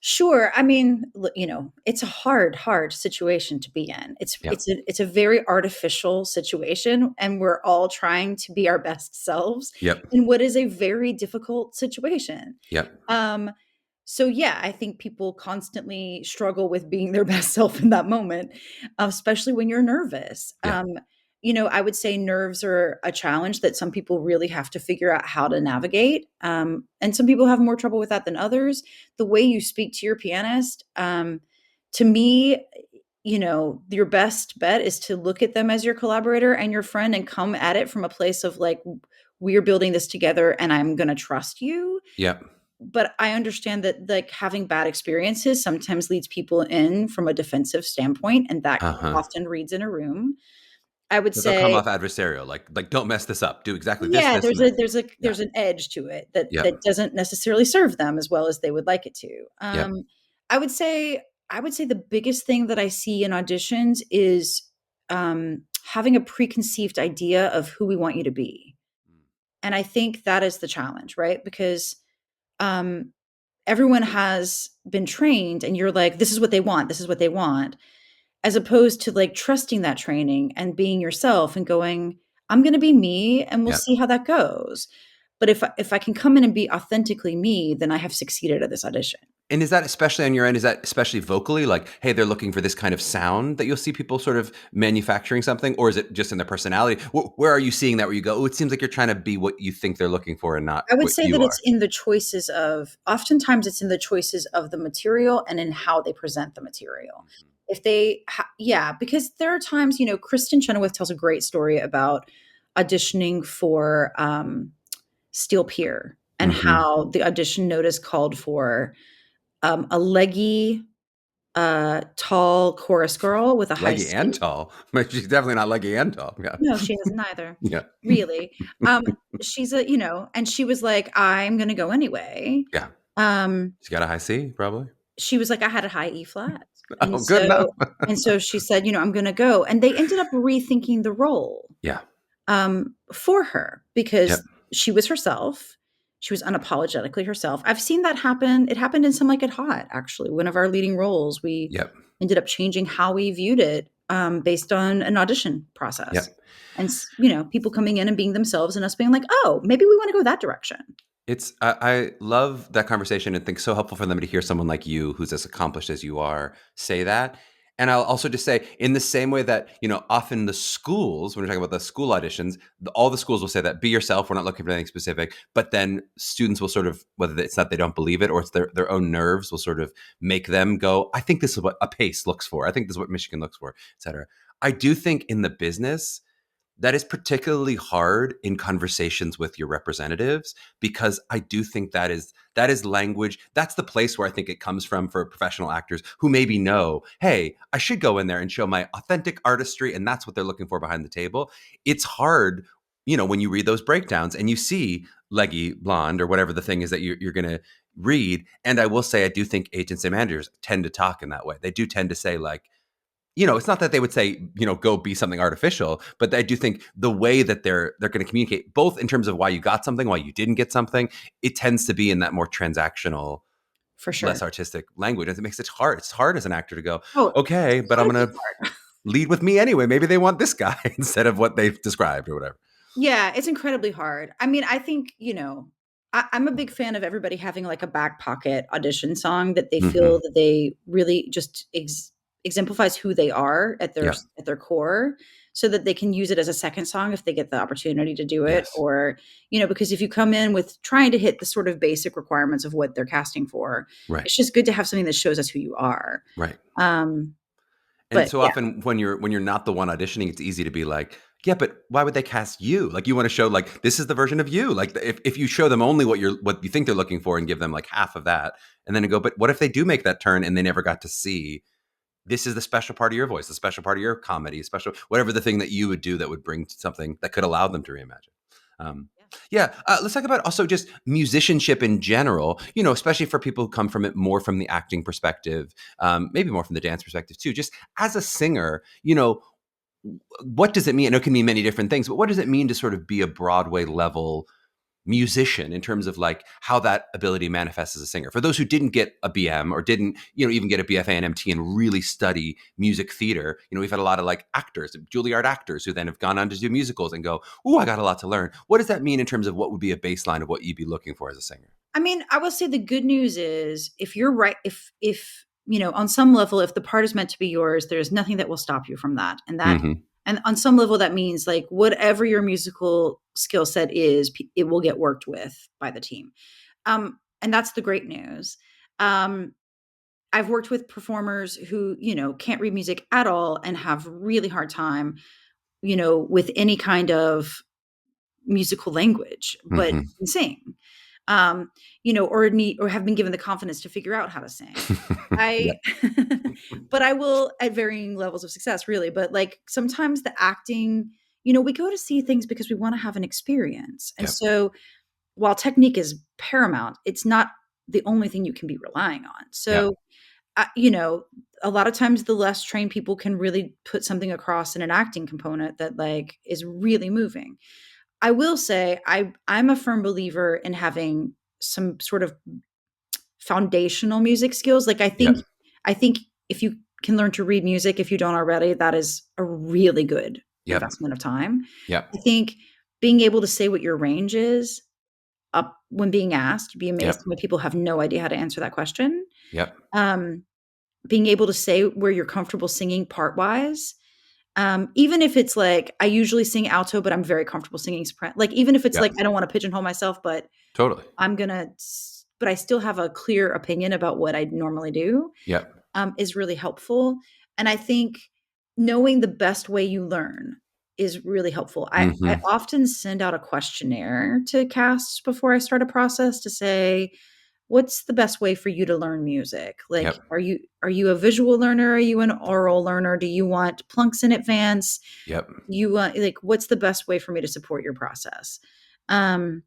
Sure. I mean, it's a hard situation to be in. It's Yep. it's a it's a very artificial situation, and we're all trying to be our best selves Yep. in what is a very difficult situation. Yep. Um, so yeah, I think people constantly struggle with being their best self in that moment, especially when you're nervous. Yeah. I would say nerves are a challenge that some people really have to figure out how to navigate. And some people have more trouble with that than others. The way you speak to your pianist, to me, your best bet is to look at them as your collaborator and your friend and come at it from a place of like, we're building this together and I'm going to trust you. Yep. But I understand that like having bad experiences sometimes leads people in from a defensive standpoint, and that Uh-huh. often reads in a room. I would But they'll come say, off adversarial, like don't mess this up. Do exactly this, yeah, this, there's and a this. there's a Yeah. there's an edge to it that Yep. doesn't necessarily serve them as well as they would like it to. Yep. I would say the biggest thing that I see in auditions is having a preconceived idea of who we want you to be, and I think that is the challenge, right? Because um, everyone has been trained, and you're like, this is what they want, this is what they want, as opposed to like trusting that training and being yourself and going, I'm going to be me and we'll Yep. see how that goes. But if I can come in and be authentically me, then I have succeeded at this audition. And is that especially on your end? Is that especially vocally? Like, hey, they're looking for this kind of sound that you'll see people sort of manufacturing something, or is it just in their personality? Where are you seeing that? Where you go, oh, it seems like you're trying to be what you think they're looking for, and not I would what say you that are. oftentimes it's in the choices of the material and in how they present the material. If yeah, because there are times, Kristen Chenoweth tells a great story about auditioning for Steel Pier, and Mm-hmm. how the audition notice called for a leggy, tall chorus girl with a high Leggy and C. tall, but she's definitely not leggy and tall. Yeah. No, she isn't either, Yeah. really. Um, she's and she was like, "I'm gonna go anyway." Yeah. Um, She's got a high C, probably. she was like, "I had a high E flat." And Oh, good enough. so she said, "I'm gonna go." And they ended up rethinking the role Yeah. for her because Yep. she was herself. She was unapologetically herself. I've seen that happen. It happened in Some Like It Hot, actually. One of our leading roles, we Yep. ended up changing how we viewed it based on an audition process. Yep. And, people coming in and being themselves and us being like, oh, maybe we want to go that direction. It's I love that conversation and think so helpful for them to hear someone like you who's as accomplished as you are say that. And I'll also just say, in the same way that, often the schools, when we're talking about the school auditions, all the schools will say that, be yourself, we're not looking for anything specific. But then students will sort of, whether it's not they don't believe it or it's their own nerves will sort of make them go, I think this is what a PACE looks for. I think this is what Michigan looks for, et cetera. I do think in the business, that is particularly hard in conversations with your representatives, because I do think that is language. That's the place where I think it comes from for professional actors who maybe know, hey, I should go in there and show my authentic artistry, and that's what they're looking for behind the table. It's hard, when you read those breakdowns and you see leggy blonde or whatever the thing is that you're going to read. And I will say, I do think agents and managers tend to talk in that way. They do tend to say, like, it's not that they would say, go be something artificial, but I do think the way that they're going to communicate, both in terms of why you got something, why you didn't get something, it tends to be in that more transactional, For sure. less artistic language. And it makes it hard. It's hard as an actor to go, Oh, okay, but I'm going to lead with me anyway. Maybe they want this guy instead of what they've described or whatever. Yeah, it's incredibly hard. I mean, I think, I'm a big fan of everybody having like a back pocket audition song that they feel that they really just exemplifies who they are at Yeah. their core, so that they can use it as a second song if they get the opportunity to do it. Yes. Or, because if you come in with trying to hit the sort of basic requirements of what they're casting for, Right. it's just good to have something that shows us who you are. Right. But And so yeah. often when you're not the one auditioning, it's easy to be like, yeah, but why would they cast you? Like, you want to show, like, this is the version of you. Like, if you show them only what you think they're looking for and give them like half of that, and then you go, but what if they do make that turn and they never got to see, this is the special part of your voice, the special part of your comedy, special, whatever the thing that you would do that would bring something that could allow them to reimagine. Let's talk about also just musicianship in general, especially for people who come from it more from the acting perspective, maybe more from the dance perspective too. Just as a singer, what does it mean? I know it can mean many different things, but what does it mean to sort of be a Broadway level musician in terms of like how that ability manifests as a singer? For those who didn't get a BM or didn't, even get a BFA and MT and really study music theater, we've had a lot of like actors, Juilliard actors who then have gone on to do musicals and go, "Ooh, I got a lot to learn." What does that mean in terms of what would be a baseline of what you'd be looking for as a singer? I mean, I will say the good news is, if you're right, if on some level, if the part is meant to be yours, there's nothing that will stop you from that. And on some level, that means like whatever your musical skill set is, it will get worked with by the team. And that's the great news. I've worked with performers who, can't read music at all and have really hard time, with any kind of musical language, but can sing. Or have been given the confidence to figure out how to sing. But I will, at varying levels of success, really. But like sometimes the acting, we go to see things because we want to have an experience. And so while technique is paramount, it's not the only thing you can be relying on. So, a lot of times the less trained people can really put something across in an acting component that like is really moving. I will say I'm a firm believer in having some sort of foundational music skills. Like I think if you can learn to read music, if you don't already, that is a really good investment of time. I think being able to say what your range is up when being asked, you'd be amazed when people have no idea how to answer that question. Being able to say where you're comfortable singing part wise. Even if it's like, I usually sing alto, but I'm very comfortable singing soprano. Like, even if it's like, I don't want to pigeonhole myself, but totally, but I still have a clear opinion about what I normally do. Is really helpful. And I think knowing the best way you learn is really helpful. I often send out a questionnaire to casts before I start a process to say, what's the best way for you to learn music? Like, are you a visual learner? Are you an oral learner? Do you want plunks in advance? You want, like, what's the best way for me to support your process? And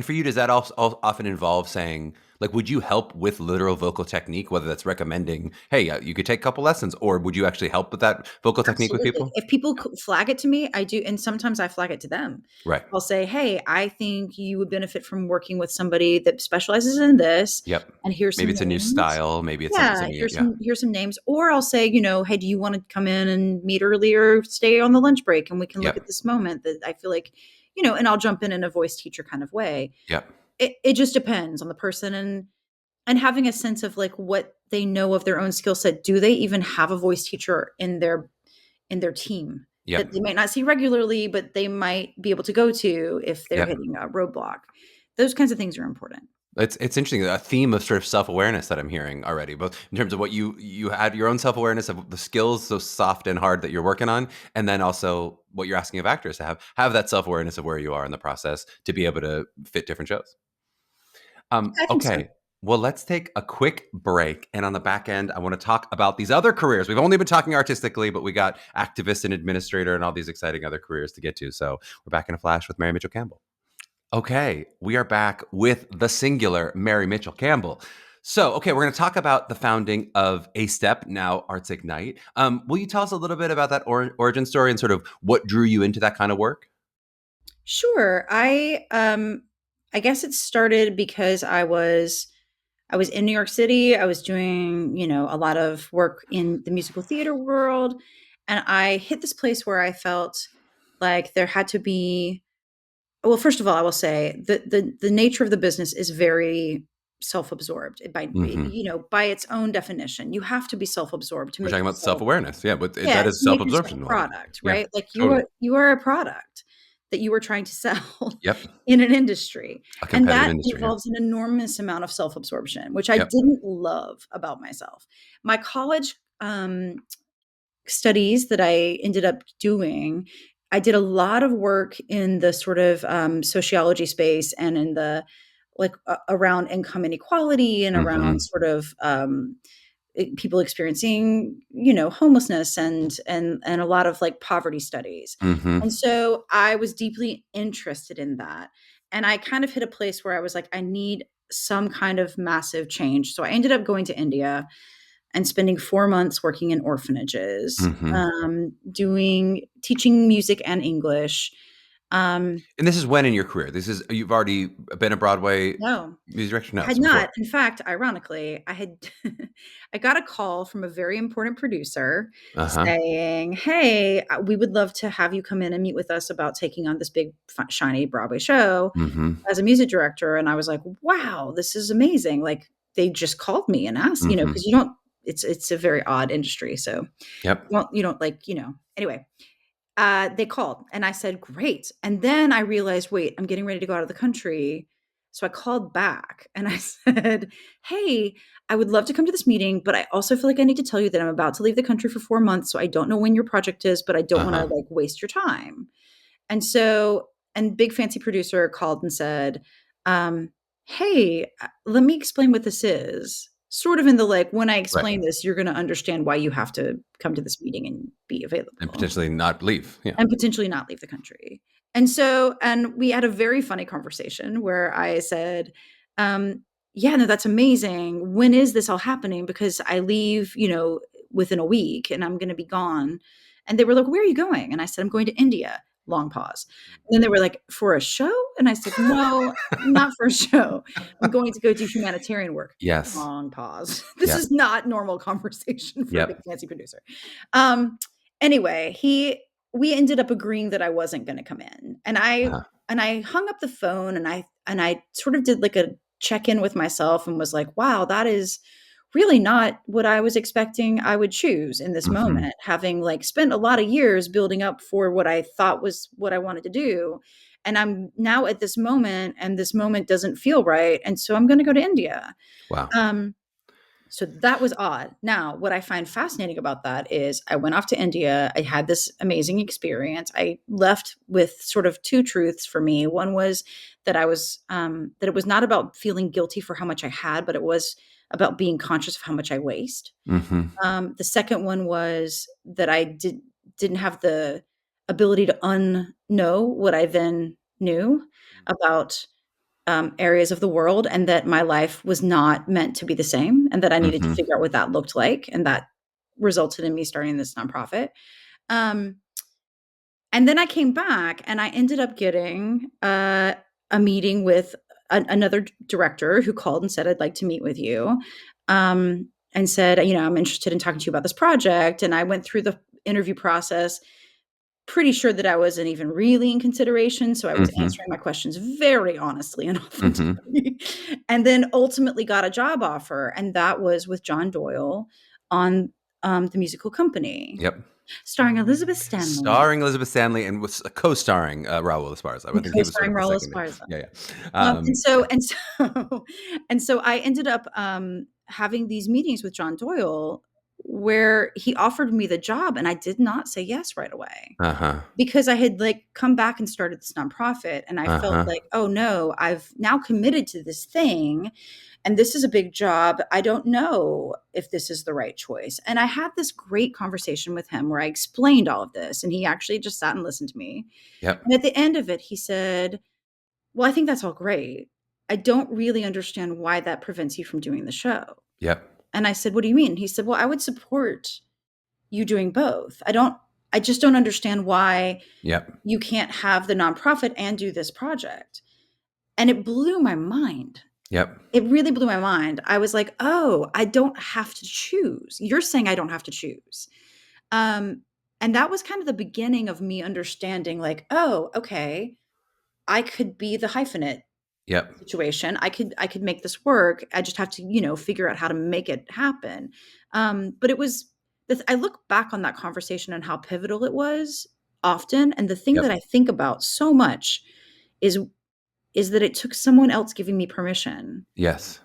for you, does that also often involve saying, Like, would you help with literal vocal technique, whether that's recommending, hey, you could take a couple lessons, or would you actually help with that vocal technique with Absolutely. people? If people flag it to me, I do, and sometimes I flag it to them. Right. I'll say, "Hey, I think you would benefit from working with somebody that specializes in this, Yep. and here's Maybe some it's a new names." style. Maybe it's Yeah, something. Yeah. here's some names. Or I'll say, "Hey, do you wanna come in and meet early or stay on the lunch break, and we can look Yep. at this moment that I feel like," and I'll jump in a voice teacher kind of way. Yep. It just depends on the person, and having a sense of, like, what they know of their own skill set. Do they even have a voice teacher in their team that Yep. they might not see regularly, but they might be able to go to if they're Yep. hitting a roadblock? Those kinds of things are important. It's interesting, a theme of sort of self-awareness that I'm hearing already, both in terms of what you had your own self-awareness of the skills, so soft and hard that you're working on, and then also what you're asking of actors to have that self-awareness of where you are in the process to be able to fit different shows. I think so. Okay. Well, let's take a quick break. And on the back end, I want to talk about these other careers. We've only been talking artistically, but we got activist and administrator and all these exciting other careers to get to. So we're back in a flash with Mary Mitchell Campbell. Okay, we are back with the singular Mary Mitchell Campbell. So, okay, we're going to talk about the founding of A Step, now Arts Ignite. Will you tell us a little bit about that origin story and sort of what drew you into that kind of work? Sure. I guess it started because I was in New York City. I was doing, a lot of work in the musical theater world, and I hit this place where I felt like there had to be. Well, first of all, I will say the nature of the business is very self-absorbed Hmm. by its own definition. You have to be self-absorbed to We're make talking about yourself. self-awareness. Yeah, but Yeah, that to is make yourself self-absorption a a lot of it. product, Yeah, right? Like totally. you are a product that you are trying to sell Yep. in an industry. A And competitive that industry. Yeah. involves an enormous amount of self-absorption, which I Yep. didn't love about myself. My college studies that I ended up doing, I did a lot of work in the sort of sociology space and in the around income inequality and around Hmm. sort of people experiencing homelessness and a lot of like poverty studies. Hmm. And so I was deeply interested in that, and I kind of hit a place where I was like, I need some kind of massive change. So I ended up going to India and spending 4 months working in orphanages, Hmm. doing teaching music and English. And this is when in your career? This is you've already been a Broadway No, music director? I No, had so not. before. In fact, ironically, I had I got a call from a very important producer Uh-huh. saying, "Hey, we would love to have you come in and meet with us about taking on this big shiny Broadway show Mhm. as a music director." And I was like, "Wow, this is amazing." Like they just called me and asked, Mhm. because you don't it's a very odd industry. So Yep. you don't like, anyway. They called and I said, "Great." And then I realized, wait, I'm getting ready to go out of the country. So I called back and I said, "Hey, I would love to come to this meeting, but I also feel like I need to tell you that I'm about to leave the country for 4 months. So I don't know when your project is, but I don't want to Uh-huh. like waste your time." And big fancy producer called and said, "Hey, let me explain what this is." Sort of in the like, when I Right. explain this, you're going to understand why you have to come to this meeting and be And available potentially not leave. Yeah. and potentially not leave the country. And we had a very funny conversation where I said, yeah, no, that's amazing. When is this all happening? Because I leave, within a week and I'm going to be gone. And they were like, "Where are you going?" And I said, "I'm going to India." Long pause. And then they were like, "For a show?" And I said, "No, not for a show. I'm going to go do humanitarian work." Yes. Long pause. This Yep. is not normal conversation for a big Yep. fancy producer. Um, anyway, we ended up agreeing that I wasn't gonna come in. Uh-huh. And I hung up the phone and I sort of did like a check-in with myself and was like, "Wow, that is really not what I was expecting I would choose in this Mhm. moment, having like spent a lot of years building up for what I thought was what I wanted to do. And I'm now at this moment and this moment doesn't feel right. And so I'm going to go to India." Wow. Um, so that was odd. Now, what I find fascinating about that is I went off to India. I had this amazing experience. I left with sort of two truths for me. One was that it was not about feeling guilty for how much I had, but it was about being conscious of how much I waste. Mhm. The second one was that I didn't have the ability to unknow what I then knew about areas of the world, and that my life was not meant to be the same, and that I needed to Mm-hmm. figure out what that looked like. And that resulted in me starting this nonprofit. Um, and then I came back and I ended up getting a meeting with another director who called and said, I'd like to meet with you. And said, I'm interested in talking to you about this project. And I went through the interview process, pretty sure that I wasn't even really in consideration. So I was Mm-hmm. answering my questions very honestly and Mm-hmm. authentically. And then ultimately got a job offer. And that was with John Doyle on the musical company, Yep. starring Elizabeth Stanley Starring Elizabeth Stanley and was co-starring Raul Esparza. I and think he was sort co-starring of the Raul second. Esparza. Yeah, yeah. And so and so and so I ended up having these meetings with John Doyle where he offered me the job, and I did not say yes right away, Uh-huh. because I had like come back and started this nonprofit, and I felt Uh-huh. like, oh no, I've now committed to this thing, and this is a big job. I don't know if this is the right choice. And I had this great conversation with him where I explained all of this, and he actually just sat and listened to me. Yep. And at the end of it, he said, well, I think that's all great. I don't really understand why that prevents you from doing the show. Yep. And I said, what do you mean? He said, well, I would support you doing both. I just don't understand why Yep. you can't have the nonprofit and do this project. And it blew my mind. Yep. It really blew my mind. I was like, oh, I don't have to choose. You're saying I don't have to choose. Um, and that was kind of the beginning of me understanding, like, oh, okay, I could be the hyphenate Yep. situation. I could make this work. I just have to, figure out how to make it happen. But it was I look back on that conversation and how pivotal it was often. And the thing that Yep. I think about so much is is that it took someone else giving me permission Yes.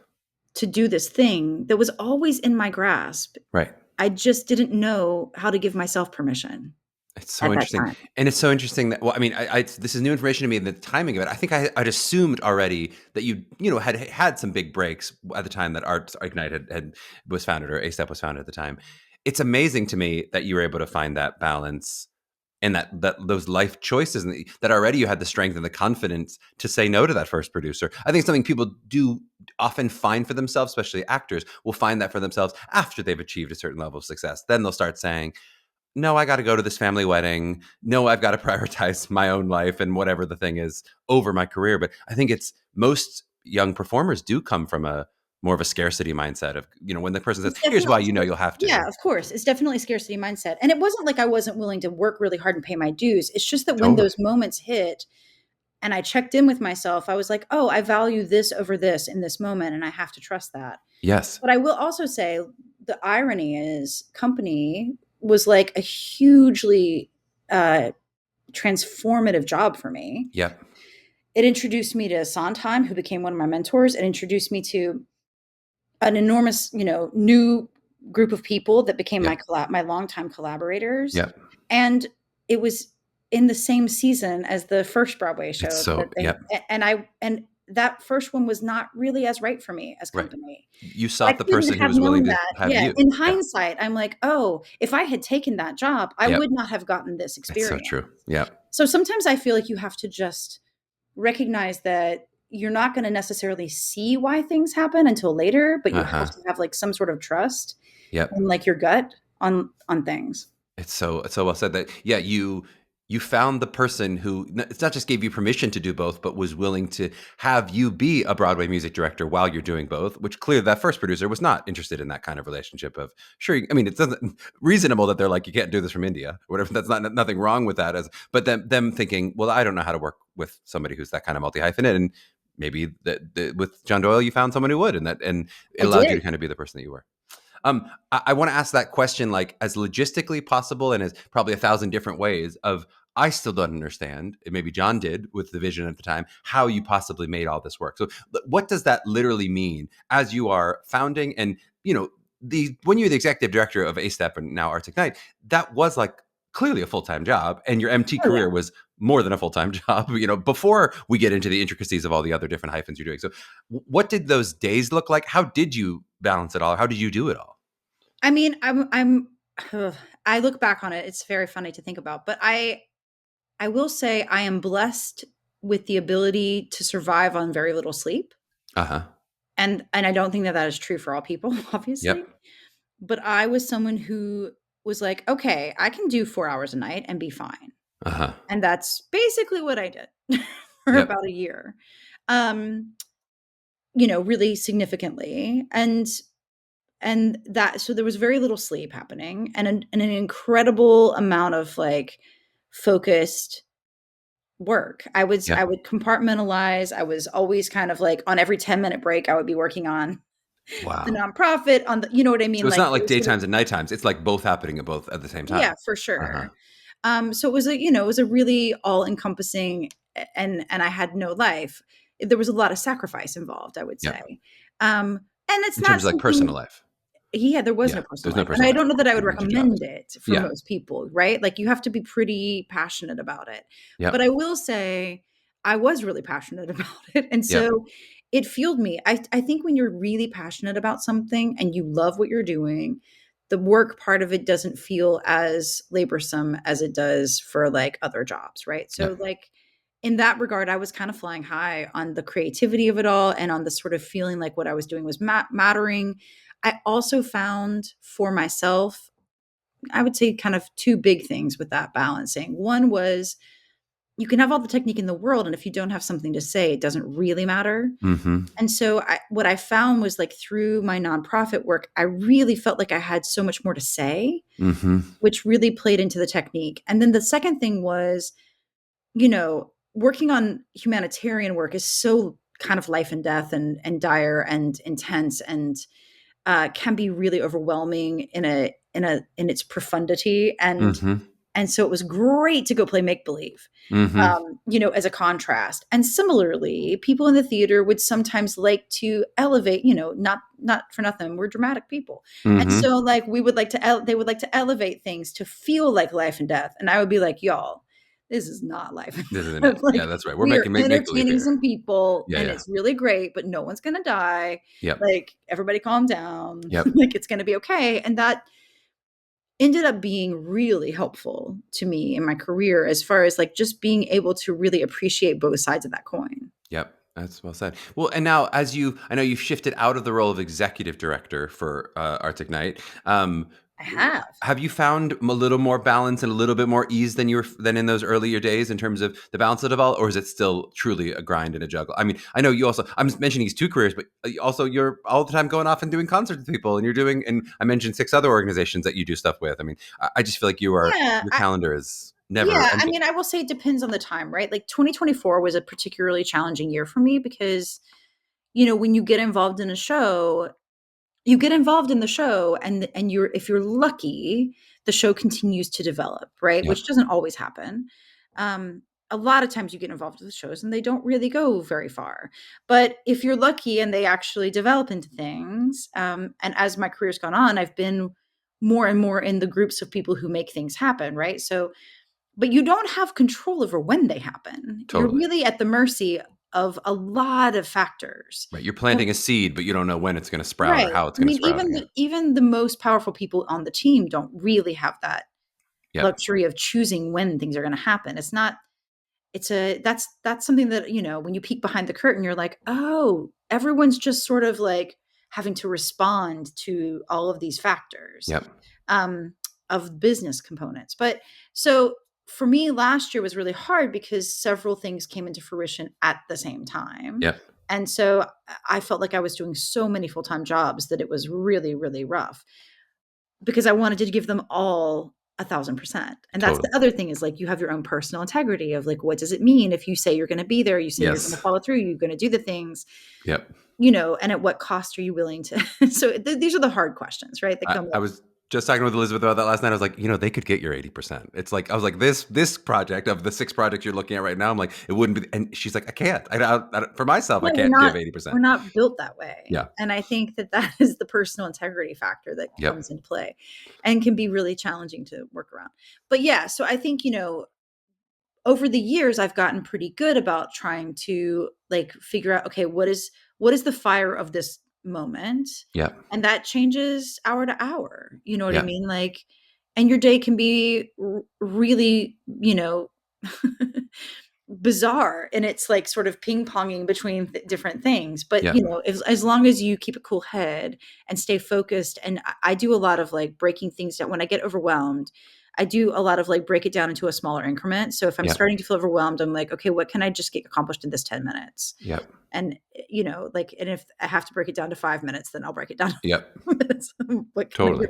to do this thing that was always in my grasp. Right. I just didn't know how to give myself permission It's so at that interesting, time. and it's so interesting that, well, I mean, this is new information to me, and the timing of it. I think I'd assumed already that you had some big breaks at the time that Arts Ignite had was founded, or ASTEP was founded at the time. It's amazing to me that you were able to find that balance and that those life choices, and that already you had the strength and the confidence to say no to that first producer. I think something people do often find for themselves, especially actors, will find that for themselves after they've achieved a certain level of success. Then they'll start saying, no, I got to go to this family wedding. No, I've got to prioritize my own life and whatever the thing is over my career. But I think it's most young performers do come from a more of a scarcity mindset of, when the person says, It's here's why definitely you'll have Yeah, to. of course. It's definitely a scarcity mindset. And it wasn't like I wasn't willing to work really hard and pay my dues. It's just that when Totally. those moments hit and I checked in with myself, I was like, oh, I value this over this in this moment, and I have to trust that. Yes. But I will also say the irony is company was like a hugely transformative job for me. Yep. It introduced me to Sondheim, who became one of my mentors. It introduced me to an enormous, new group of people that became Yep. my longtime collaborators. Yep. And it was in the same season as the first Broadway It's show that so, they yep. and that first one was not really as right for me as Right. company. You I sought the couldn't person who have was willing known to that. have Yeah, you. in Yeah. hindsight, I'm like, "Oh, if I had taken that job, I Yep. would not have gotten this It's so experience." true. Yep. So sometimes I feel like you have to just recognize that you're not gonna necessarily see why things happen until later, but you have Uh-huh. to have, like, some sort of trust Yep. in, like, your gut on things. It's so well said that, yeah, you found the person who it's not just gave you permission to do both, but was willing to have you be a Broadway music director while you're doing both, which clearly that first producer was not interested in that kind of relationship of, sure, I mean, it's reasonable that they're like, you can't do this from India, whatever. That's nothing wrong with that, but them thinking, well, I don't know how to work with somebody who's that kind of multi-hyphenate, and maybe with John Doyle, you found someone who would, and it I allowed you did. to kind of be the person that you were. I want to ask that question like as logistically possible and as probably 1,000 different ways of, I still don't understand, and maybe John did with the vision at the time, how you possibly made all this work. So what does that literally mean as you are founding and, when you're the executive director of ASTEP and now Arts Ignite, that was like clearly a full-time job, and your MT Oh, yeah. career was more than a full-time job, before we get into the intricacies of all the other different hyphens you're doing. So what did those days look like? How did you balance it all? How did you do it all? I mean, I look back on it, it's very funny to think about, but I will say I am blessed with the ability to survive on very little sleep. Uh-huh. And I don't think that that is true for all people, obviously. Yep. But I was someone who was like, okay, I can do 4 hours a night and be fine. Uh-huh. And that's basically what I did for Yep. about a year. Um, really significantly. And that, so there was very little sleep happening, and an incredible amount of like focused work. I Yep. would compartmentalize. I was always kind of like on every 10-minute break, I would be working on the Wow. nonprofit, on the, you know what I So mean? it's Like not it like was sort of, daytimes and nighttimes. It's like both happening at both at the same yeah, time. for Uh-huh. sure. So it was a, it was a really all encompassing, and I had no life. There was a lot of sacrifice involved, I would Yep. say. And it's In not terms of like personal something. life. Yeah, there was Yeah. no personal There's no life, and personal I life. don't know that I would It means your job is. recommend it for Yeah. most people, right? Like, you have to be pretty passionate about it. But Yep. I will say I was really passionate about it, and Yep. so it fueled me. I think when you're really passionate about something and you love what you're doing, the work part of it doesn't feel as laborsome as it does for, like, other jobs, right? Yep. So, like, in that regard, I was kind of flying high on the creativity of it all and on the sort of feeling like what I was doing was mattering. I also found for myself, I would say kind of two big things with that balancing. One was you can have all the technique in the world, and if you don't have something to say, it doesn't really matter. Mm-hmm. And so what I found was like through my nonprofit work, I really felt like I had so much more to say, Mm-hmm. which really played into the technique. And then the second thing was, working on humanitarian work is so kind of life and death and dire and intense, and can be really overwhelming in its profundity, Mm-hmm. and so it was great to go play make believe, Mm-hmm. as a contrast. And similarly, people in the theater would sometimes like to elevate, not for nothing, we're dramatic people, and Mm-hmm. so like we would like to they would like to elevate things to feel like life and death, and I would be like, y'all, this is not life and This isn't death. it. Yeah, Like, that's right. We're we are making make believe entertaining here. some people Yeah, and yeah. it's really great, but no one's gonna die. Yep. Like, everybody calm down. Yep. Like, it's gonna be okay. And that ended up being really helpful to me in my career, as far as like just being able to really appreciate both sides of that coin. Yep, that's well said. Well, and now I know you've shifted out of the role of executive director for Arts Ignite. I have. Have you found a little more balance and a little bit more ease than in those earlier days in terms of the balance of it all, or is it still truly a grind and a juggle? I mean, I know you also. I'm mentioning these two careers, but also you're all the time going off and doing concerts with people, and you're doing. And I mentioned 6 other organizations that you do stuff with. I mean, I just feel like Yeah, your calendar is never yeah, I ending. mean, I will say it depends on the time, right? Like 2024 was a particularly challenging year for me because, when you get involved in a show, you get involved in the show, and you're if you're lucky, the show continues to develop, right? Yep. Which doesn't always happen. Um, a lot of times you get involved with shows and they don't really go very far. But if you're lucky and they actually develop into things, and as my career's gone on, I've been more and more in the groups of people who make things happen, right? So, but you don't have control over when they happen. You're Totally. really at the mercy of a lot of factors. Right. You're planting a seed, but you don't know when it's going to sprout or Right. how it's I going to mean, sprout. Yeah. even the most powerful people on the team don't really have that Yep. luxury of choosing when things are gonna happen. It's not it's a that's something that, when you peek behind the curtain, you're like, "Oh, everyone's just sort of like having to respond to all of these factors, Yep. um, of business components." But so for me, last year was really hard because several things came into fruition at the same time. Yep. And so I felt like I was doing so many full-time jobs that it was really, really rough because I wanted to give them all 1,000%. And that's Totally. the other thing, is like you have your own personal integrity of like, what does it mean if you say you're going to be there, you say you're going to Yes. follow through, you're going to do the things, Yep. and at what cost are you willing to? So these are the hard questions, right? That come I up. was just talking with Elizabeth about that last night. I was like, they could get your 80%. It's like, I was like, this project of the 6 projects you're looking at right now, I'm like, it wouldn't be. And she's like, I can't. For myself, I Yeah, can't give 80%. we're not built that way. Yeah. And I think that that is the personal integrity factor that Yep. comes into play and can be really challenging to work around. But yeah, so I think, over the years I've gotten pretty good about trying to like figure out, okay, what is the fire of this moment? Yep. And that changes hour to hour. You know what I Yep. mean? Like, and your day can be really, bizarre, and it's like sort of ping-ponging between different things. But, Yep. as long as you keep a cool head and stay focused, and I do a lot of like breaking things down when I get overwhelmed. I do a lot of like break it down into a smaller increment. So if I'm Yep. starting to feel overwhelmed, I'm like, okay, what can I just get accomplished in this 10 minutes? Yep. And, like, and if I have to break it down to 5 minutes, then I'll break it down to Yep. 5 minutes. What can I do? Totally.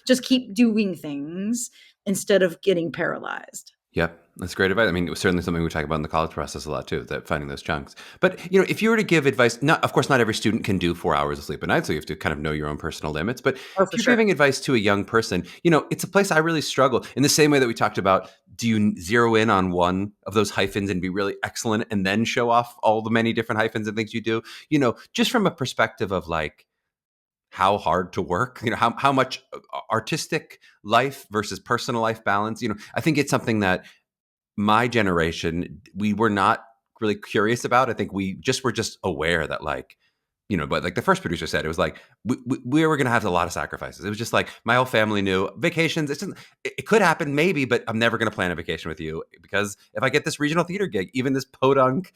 Just keep doing things instead of getting paralyzed. Yep. That's great advice. I mean, it was certainly something we talk about in the college process a lot too, that finding those chunks. But, if you were to give advice, not, of course, not every student can do 4 hours of sleep a night, so you have to kind of know your own personal limits. But Oh, if for you're sure. giving advice to a young person, it's a place I really struggle in the same way that we talked about. Do you zero in on one of those hyphens and be really excellent and then show off all the many different hyphens and things you do? Just from a perspective of like, how hard to work, how much artistic life versus personal life balance. I think it's something that my generation, we were not really curious about. I think were just aware that like, but like the first producer said, it was like, we were going to have a lot of sacrifices. It was just like, my whole family knew vacations. It could happen maybe, but I'm never going to plan a vacation with you, because if I get this regional theater gig, even this podunk,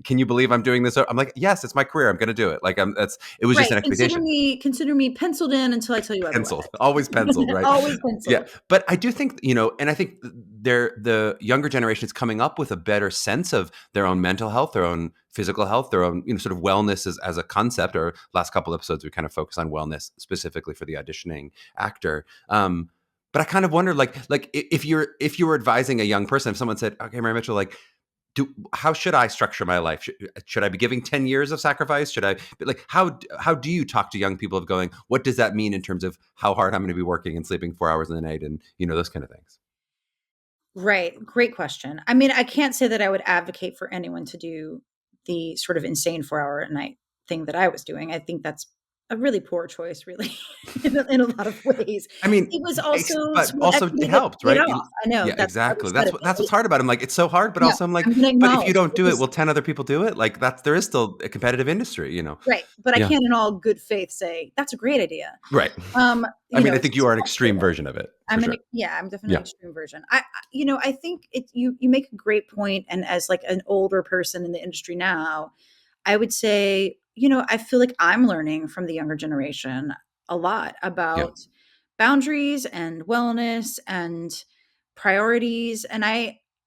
can you believe I'm doing this? I'm like, yes, it's my career. I'm going to do it. Like it was just Right. an expectation. Consider me penciled in until I tell you otherwise. Penciled, always penciled, right? Always Yeah, penciled. but I do think, and I think the younger generation is coming up with a better sense of their own mental health, their own physical health, their own, sort of wellness as a concept. Or last couple episodes, we kind of focus on wellness specifically for the auditioning actor. But I kind of wonder, like if you were advising a young person, if someone said, okay, Mary Mitchell, like, how should I structure my life? Should I be giving 10 years of sacrifice? Should I, like, how do you talk to young people of going, what does that mean in terms of how hard I'm going to be working and sleeping 4 hours in the night and, those kind of things? Right. Great question. I mean, I can't say that I would advocate for anyone to do the sort of insane 4 hour a night thing that I was doing. I think that's a really poor choice, really, in a lot of ways. I mean, It was also but sweat also equity it that helped, paid right? off. I know Yeah, that's the other exactly. side of That's it. what's hard about it. I'm like, it's so hard, but No, also I'm like, I'm going to but if you acknowledge don't it do it, was will 10 other people do it? Like, there is still a competitive industry. right. But I Yeah. can't in all good faith say that's a great idea. Right. Um, I mean, I it's think you are an just extreme version of it, for sure. I'm definitely Yeah. an extreme version. I think you make a great point, and as like an older person in the industry now, I would say, I feel like I'm learning from the younger generation a lot Yeah. about boundaries and wellness and priorities. And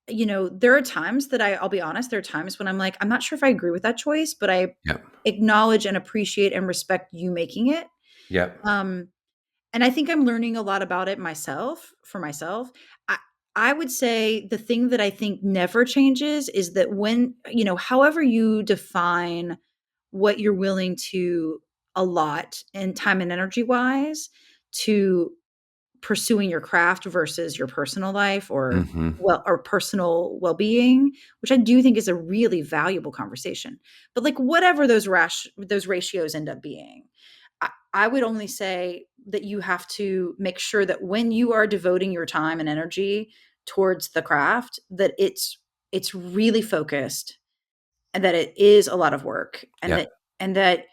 there are times that I'll be honest, there are times when I'm like, I'm not sure if I agree with that choice, but I Yeah. acknowledge and appreciate and respect you making it. Yeah. Um, and I think I'm learning a lot about it for myself. I, I would say the thing that I think never changes is that when, however you define what you're willing to allot in time and energy wise to pursuing your craft versus your personal life Hmm. or personal well-being, which I do think is a really valuable conversation. But like whatever those ratios end up being, I would only say that you have to make sure that when you are devoting your time and energy towards the craft, that it's really focused, and that it is a lot of work, and Yeah. that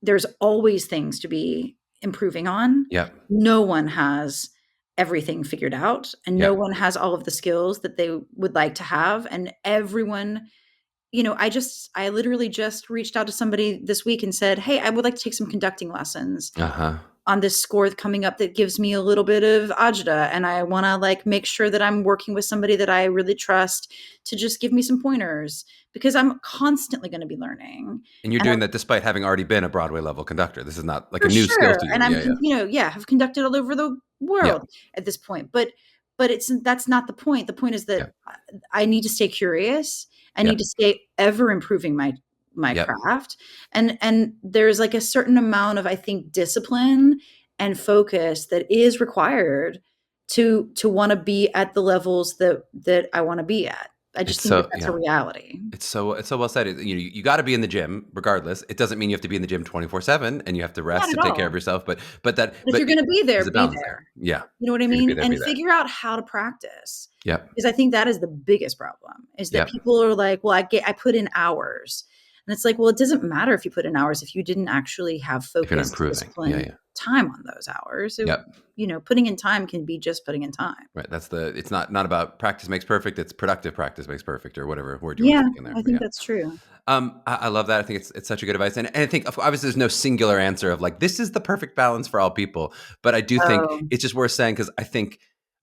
there's always things to be improving on. Yeah. No one has everything figured out, and no Yeah. one has all of the skills that they would like to have, and everyone, I literally just reached out to somebody this week and said, "Hey, I would like to take some conducting lessons Uh-huh. on this score coming up that gives me a little bit of agita, and I want to like make sure that I'm working with somebody that I really trust to just give me some pointers, because I'm constantly going to be learning." And you're And doing that despite having already been a Broadway level conductor. This is not like a for new skill sure, to you. and I'm, Yeah. Yeah. have conducted all over the Yeah. world at this point, but that's not the point. The point is Yeah. that I need to stay curious. I Yeah. need to stay ever improving my Yeah. craft, and there's like a certain amount of, I think, discipline and focus that is required to want to be at the levels that I want to be at. I just It's think that so that's a yeah. reality. It's so well said. You got to be in the gym regardless. It doesn't mean you have to be in the gym 24/7 and you have to Not rest at and take care of all. yourself. But But if you're it, going to be there, there's a be balance there. there. Yeah. You know what I If you're gonna be mean? there, And be there. figure out how to practice. Yep. Because I think that is the biggest problem, is that Yep. people are like, well, I put in hours. And it's like, well, it doesn't matter if you put in hours if you didn't actually have If you're not focus, improving. Yeah. discipline, Yeah. time on those hours. So, Yep. putting in time can be just putting in time. Right. It's not about practice makes perfect. It's productive practice makes perfect, or whatever word you want Yeah, to stick in there. I But think yeah. that's true. I love that. I think it's such a good advice. And I think obviously there's no singular answer of like, this is the perfect balance for all people. But I do think Oh, it's just worth saying, because I think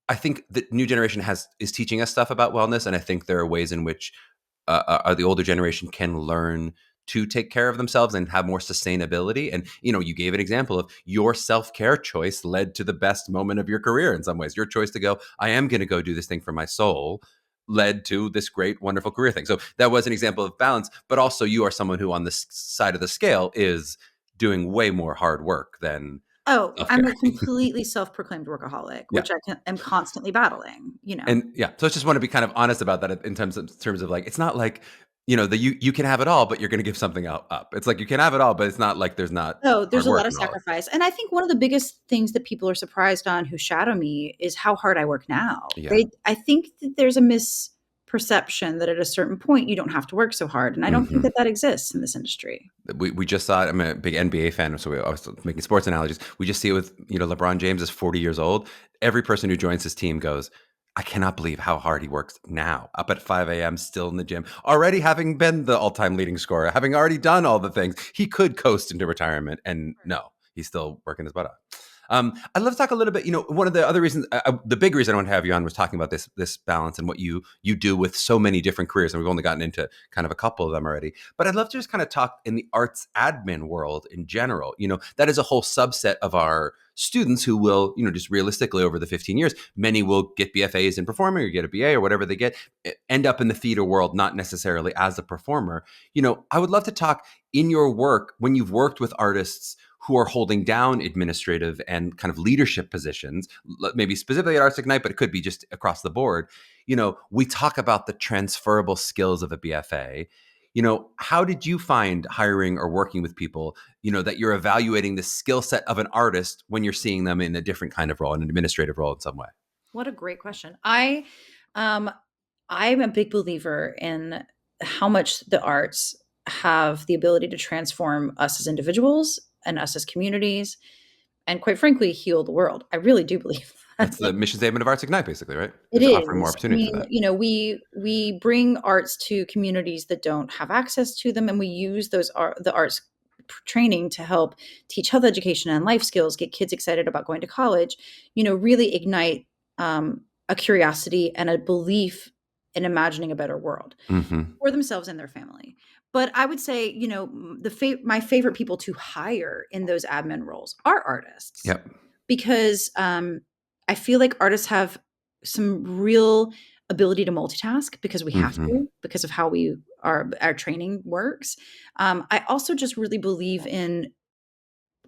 the new generation is teaching us stuff about wellness. And I think there are ways in which the older generation can learn to take care of themselves and have more sustainability. And, you gave an example of your self-care choice led to the best moment of your career in some ways. Your choice to go, I am going to go do this thing for my soul, led to this great, wonderful career thing. So that was an example of balance, but also you are someone who on this side of the scale is doing way more hard work than oh, I'm self-care. a completely self-proclaimed workaholic, Yeah. which am constantly battling. And yeah, so I just want to be kind of honest about that in terms of like, it's not like, you can have it all, but you're going to give something up. It's like you can have it all, but it's not like there's not Oh, there's hard a work lot of involved. sacrifice. And I think one of the biggest things that people are surprised on who shadow me is how hard I work now. Yeah. I think that there's a misperception that at a certain point you don't have to work so hard. And I don't think Hmm. that exists in this industry. We just saw it. I'm a big NBA fan, so I was making sports analogies. We just see it with, LeBron James is 40 years old. Every person who joins his team goes, I cannot believe how hard he works now, up at 5 a.m., still in the gym, already having been the all-time leading scorer, having already done all the things. He could coast into retirement, and no, he's still working his butt off. I'd love to talk a little bit. One of the other reasons, the big reason I want to have you on was talking about this balance and what you do with so many different careers, and we've only gotten into kind of a couple of them already. But I'd love to just kind of talk in the arts admin world in general. That is a whole subset of our students who will, just realistically over the 15 years, many will get BFAs in performing or get a BA or whatever they get, end up in the theater world, not necessarily as a performer. I would love to talk in your work when you've worked with artists who are holding down administrative and kind of leadership positions, maybe specifically at Arts Ignite, but it could be just across the board. We talk about the transferable skills of a BFA. How did you find hiring or working with people, that you're evaluating the skill set of an artist when you're seeing them in a different kind of role, an administrative role in some way? What a great question. Um, I'm a big believer in how much the arts have the ability to transform us as individuals and us as communities, and quite frankly, heal the world. I really do believe that. That's the mission statement of Arts Ignite, basically, right? It It's offering more is. I opportunity for mean, that. we bring arts to communities that don't have access to them, and we use the arts training to help teach health education and life skills, get kids excited about going to college. Really ignite a curiosity and a belief in imagining a better world Hmm. for themselves and their family. But I would say, my favorite people to hire in those admin roles are artists Yep. because I feel like artists have some real ability to multitask because we have Hmm. to, because of how our training works. I also just really believe in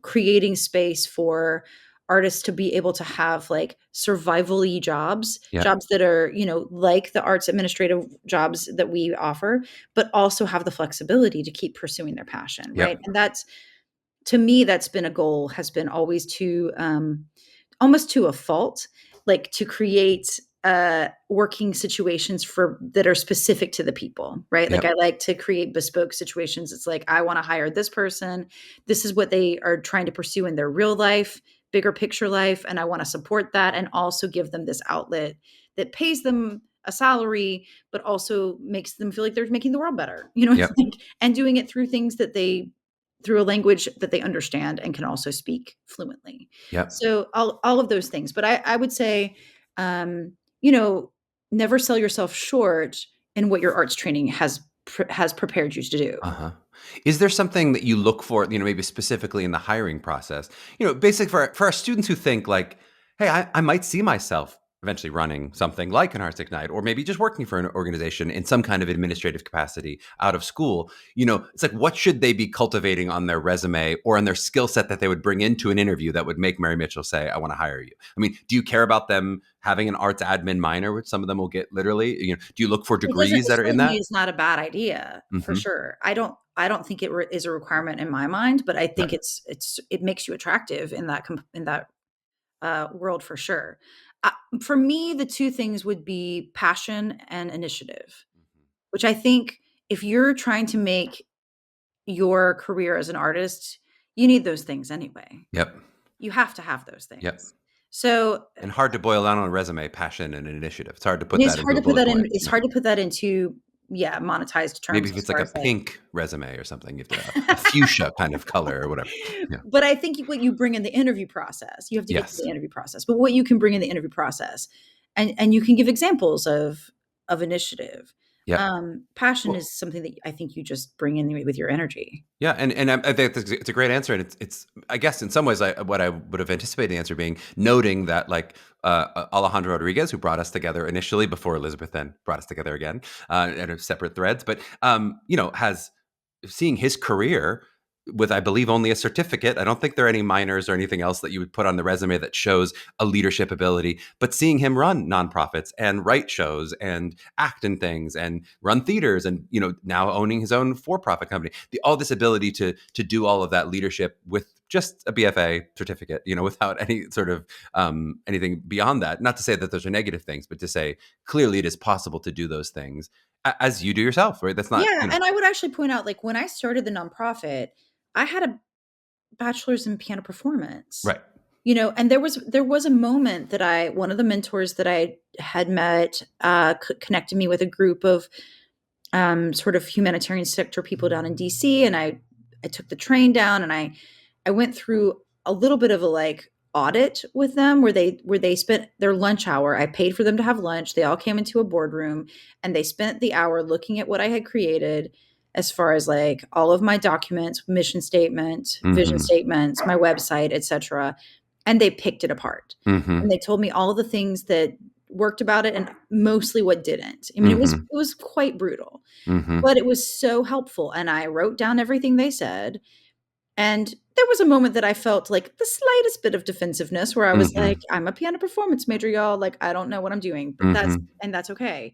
creating space for artists to be able to have like survival-y Yep. jobs that are, like the arts administrative jobs that we offer, but also have the flexibility to keep pursuing their passion, right? Yep. And that's, to me, that's been a goal, has been always to almost to a fault, like to create working situations for that are specific to the people, right? Like I Yep. like to create bespoke situations. It's like I want to hire this person. This is what they are trying to pursue in their real life, bigger picture life, and I want to support that and also give them this outlet that pays them a salary but also makes them feel like they're making the world better. Yep. And doing it through things that they through a language that they understand and can also speak fluently. Yep. So all of those things. But I would say, um, you know, never sell yourself short in what your arts training has prepared you to do. Uh-huh. Is there something that you look for, maybe specifically in the hiring process? Basically for our students who think like, hey, I might see myself eventually running something like an Arts Ignite, or maybe just working for an organization in some kind of administrative capacity out of school. It's like, what should they be cultivating on their resume or on their skill set that they would bring into an interview that would make Mary Mitchell say, I want to hire you? I mean, do you care about them having an arts admin minor, which some of them will get literally? Do you look for degrees It that are in certainly that? is not a bad idea for Hmm. sure. I don't think is a requirement in my mind, but I Yeah. think it makes you attractive in that world for sure. Uh, for me, the two things would be passion and initiative, which I think if you're trying to make your career as an artist, you need those things anyway. Yep. You have to have those Yep. things. So And hard to boil down on a resume, passion and initiative. It's hard to it put is that into hard a to put bullet that in. point. It's Yeah. hard to put that into, monetized Maybe terms if as it's like far a as like. pink resume or something, you have to a fuchsia kind of color or whatever. Yeah. But I think what you bring in the interview process, you have to get to Yes. the interview process. But what you can bring in the interview process, and you can give examples of initiative. Yep. Passion Well, is something that I think you just bring in with your energy. yeah, and I think it's a great answer, and it's I guess in some ways what I would have anticipated the answer being, noting that like Alejandro Rodriguez, who brought us together initially before Elizabeth then brought us together again in separate threads, but has seeing his career with, I believe, only a certificate. I don't think there are any minors or anything else that you would put on the resume that shows a leadership ability. But seeing him run nonprofits and write shows and act in things and run theaters and now owning his own for-profit company, all this ability to do all of that leadership with just a BFA certificate, without any sort of anything beyond that. Not to say that those are negative things, but to say clearly it is possible to do those things as you do yourself, right? That's not, Yeah, and I would actually point out, like when I started the nonprofit, I had a bachelor's in piano performance. right. And there was a moment that one of the mentors that I had met connected me with a group of sort of humanitarian sector people down in DC, and I took the train down, and I went through a little bit of a like audit with them where they spent their lunch hour. I paid for them to have lunch. They all came into a boardroom, and they spent the hour looking at what I had created as far as like all of my documents, mission statement, vision Mm-hmm. statements, my website, etc. And they picked it apart. Mm-hmm. And they told me all the things that worked about it and mostly what didn't. I mean, it was Mm-hmm. it was quite brutal, Mm-hmm. but it was so helpful. And I wrote down everything they said. And there was a moment that I felt like the slightest bit of defensiveness where I was Mm-hmm. like, I'm a piano performance major, y'all. Like, I don't know what I'm doing, but Mm-hmm. that's okay.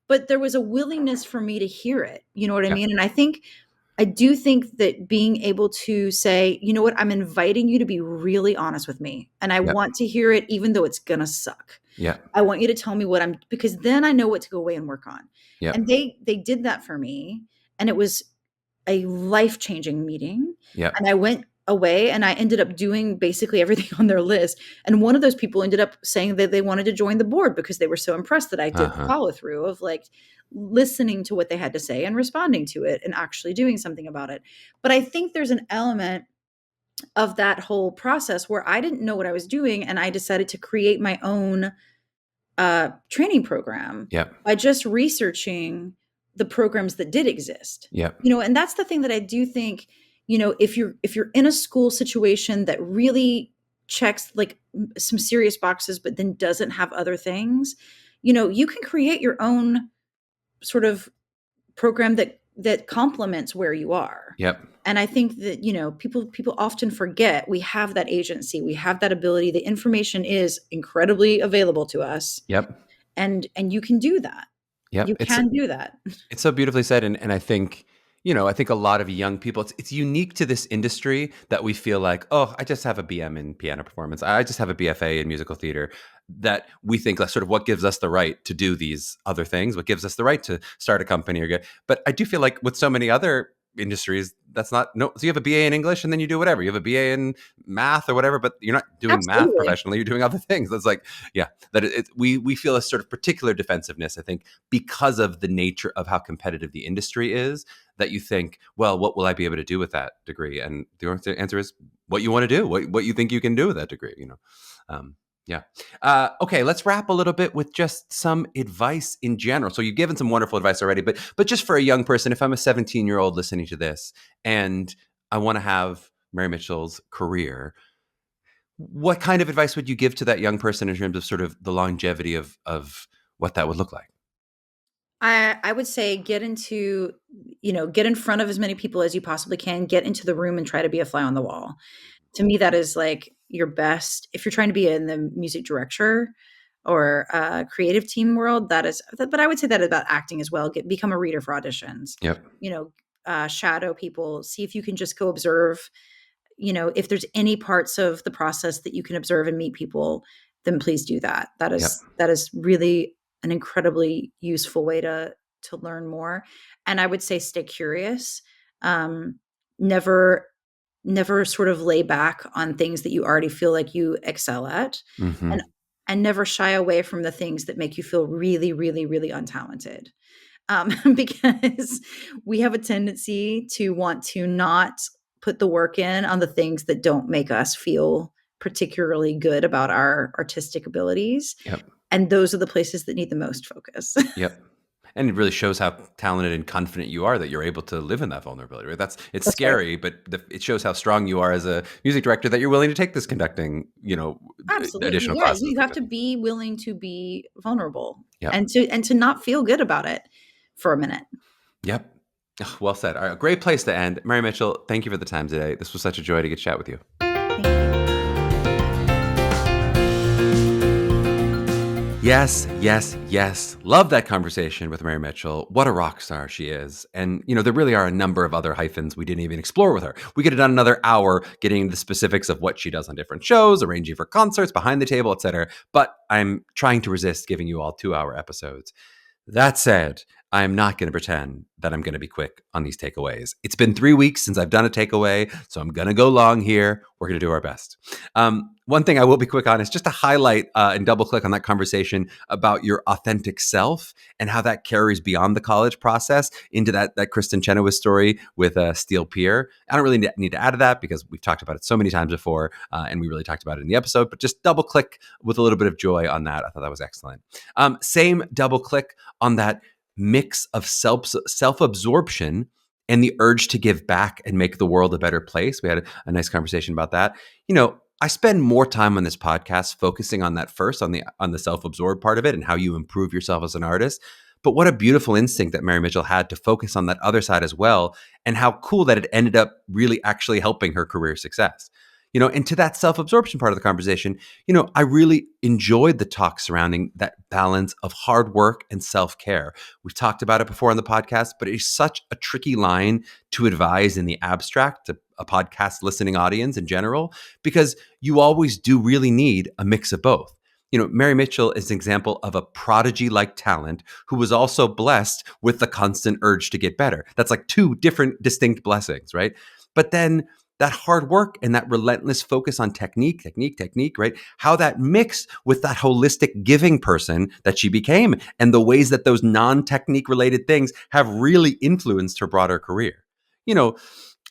But there was a willingness for me to hear it. You know what I Yep. mean? And I do think that being able to say, you know what, I'm inviting you to be really honest with me. And I Yep. want to hear it, even though it's going to suck. Yep. I want you to tell me because then I know what to go away and work on. And Yep. they did that for me. And it was a life-changing meeting. Yep. And I went away and I ended up doing basically everything on their list. And one of those people ended up saying that they wanted to join the board because they were so impressed that I did the Uh-huh. follow through of like listening to what they had to say and responding to it and actually doing something about it. But I think there's an element of that whole process where I didn't know what I was doing, and I decided to create my own training program Yep. by just researching the programs that did exist. Yep. And that's the thing that I do think, if you're in a school situation that really checks like some serious boxes but then doesn't have other things, you can create your own sort of program that complements where you are. Yep. And I think that, people often forget we have that agency, we have that ability. The information is incredibly available to us, Yep. and you can do that. Yep. You can do that. It's so beautifully said, and I think I think a lot of young people. It's unique to this industry that we feel like, oh, I just have a BM in piano performance. I just have a BFA in musical theater. That we think like sort of what gives us the right to do these other things, what gives us the right to start a company or get. But I do feel like with so many other industries, that's not no. So you have a BA in English, and then you do whatever. You have a BA in math or whatever, but you're not doing math Absolutely. professionally. You're doing other things. That's like, yeah, that we feel a sort of particular defensiveness, I think, because of the nature of how competitive the industry is, that you think, well, what will I be able to do with that degree? And the answer is what you want to do, what you think you can do with that degree, yeah. Okay, let's wrap a little bit with just some advice in general. So you've given some wonderful advice already, but just for a young person, if I'm a 17-year-old listening to this and I want to have Mary Mitchell's career, what kind of advice would you give to that young person in terms of sort of the longevity of what that would look like? I would say get in front of as many people as you possibly can, get into the room and try to be a fly on the wall. To me, that is like your best, if you're trying to be in the music director or creative team world, but I would say that about acting as well. Become a reader for auditions, Yep. shadow people, see if you can just go observe, if there's any parts of the process that you can observe and meet people, then please do that. That Yep. is really an incredibly useful way to learn more. And I would say stay curious. Never never sort of lay back on things that you already feel like you excel at, Mm-hmm. and never shy away from the things that make you feel really, really, really untalented. Because we have a tendency to want to not put the work in on the things that don't make us feel particularly good about our artistic abilities. Yep. And those are the places that need the most focus. Yep. And it really shows how talented and confident you are that you're able to live in that vulnerability, right? It's That's right. scary, but it shows how strong you are as a music director that you're willing to take this conducting, Absolutely. additional Yeah, classes. you have to be willing to be vulnerable Yep. and to not feel good about it for a minute. Yep. Ugh, well said. All right, great place to end. Mary Mitchell, thank you for the time today. This was such a joy to get to chat with you. Thank you. Yes, yes, yes. Love that conversation with Mary Mitchell. What a rock star she is. And, there really are a number of other hyphens we didn't even explore with her. We could have done another hour getting into the specifics of what she does on different shows, arranging for concerts, behind the table, etc. But I'm trying to resist giving you all 2-hour episodes. That said, I'm not going to pretend that I'm going to be quick on these takeaways. It's been 3 weeks since I've done a takeaway, so I'm going to go long here. We're going to do our best. One thing I will be quick on is just to highlight and double click on that conversation about your authentic self and how that carries beyond the college process into that Kristen Chenoweth story with Steel Pier. I don't really need to add to that because we've talked about it so many times before and we really talked about it in the episode, but just double click with a little bit of joy on that. I thought that was excellent. Same double click on that mix of self-absorption and the urge to give back and make the world a better place. We had a nice conversation about that. I spend more time on this podcast focusing on that first, on the self-absorbed part of it and how you improve yourself as an artist. But what a beautiful instinct that Mary Mitchell had to focus on that other side as well, and how cool that it ended up really actually helping her career success. And to that self-absorption part of the conversation, I really enjoyed the talk surrounding that balance of hard work and self-care. We've talked about it before on the podcast, but it's such a tricky line to advise in the abstract to a podcast listening audience in general, because you always do really need a mix of both. Mary Mitchell is an example of a prodigy-like talent who was also blessed with the constant urge to get better. That's like two different distinct blessings, right? But then that hard work and that relentless focus on technique, right? How that mixed with that holistic giving person that she became and the ways that those non-technique related things have really influenced her broader career.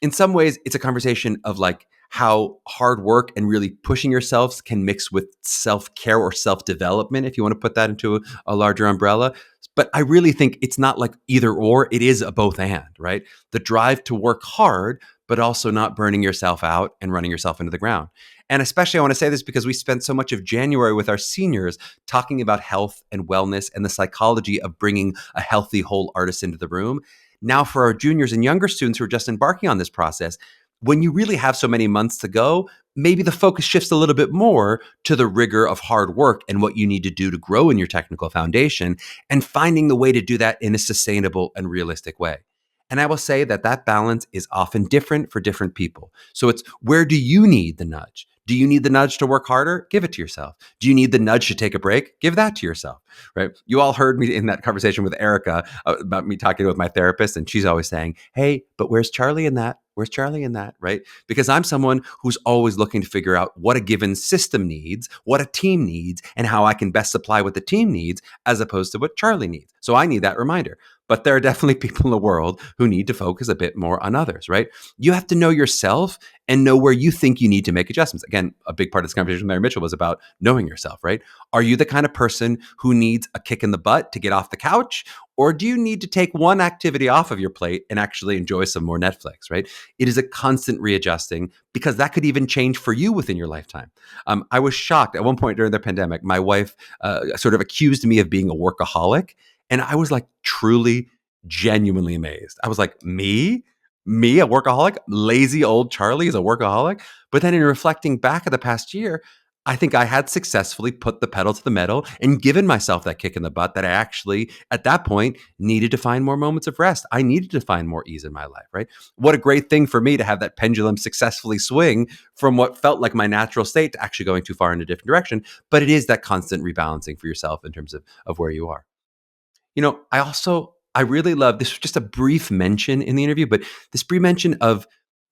In some ways, it's a conversation of like how hard work and really pushing yourselves can mix with self-care or self-development, if you want to put that into a larger umbrella. But I really think it's not like either or, it is a both and, right? The drive to work hard, but also not burning yourself out and running yourself into the ground. And especially I want to say this because we spent so much of January with our seniors talking about health and wellness and the psychology of bringing a healthy whole artist into the room. Now for our juniors and younger students who are just embarking on this process, when you really have so many months to go, maybe the focus shifts a little bit more to the rigor of hard work and what you need to do to grow in your technical foundation and finding the way to do that in a sustainable and realistic way. And I will say that balance is often different for different people. So it's, where do you need the nudge? Do you need the nudge to work harder? Give it to yourself. Do you need the nudge to take a break? Give that to yourself, right? You all heard me in that conversation with Erica about me talking with my therapist, and she's always saying, hey, but where's Charlie in that? Where's Charlie in that, right? Because I'm someone who's always looking to figure out what a given system needs, what a team needs, and how I can best supply what the team needs as opposed to what Charlie needs. So I need that reminder. But there are definitely people in the world who need to focus a bit more on others, right? You have to know yourself and know where you think you need to make adjustments. Again, a big part of this conversation with Mary Mitchell was about knowing yourself, right? Are you the kind of person who needs a kick in the butt to get off the couch? Or do you need to take one activity off of your plate and actually enjoy some more Netflix, right? It is a constant readjusting because that could even change for you within your lifetime. I was shocked at one point during the pandemic. My wife sort of accused me of being a workaholic. And I was like truly, genuinely amazed. I was like, me, a workaholic? Lazy old Charlie is a workaholic? But then in reflecting back at the past year, I think I had successfully put the pedal to the metal and given myself that kick in the butt that I actually, at that point, needed to find more moments of rest. I needed to find more ease in my life, right? What a great thing for me to have that pendulum successfully swing from what felt like my natural state to actually going too far in a different direction. But it is that constant rebalancing for yourself in terms of where you are. I really love this, was just a brief mention in the interview, but this brief mention of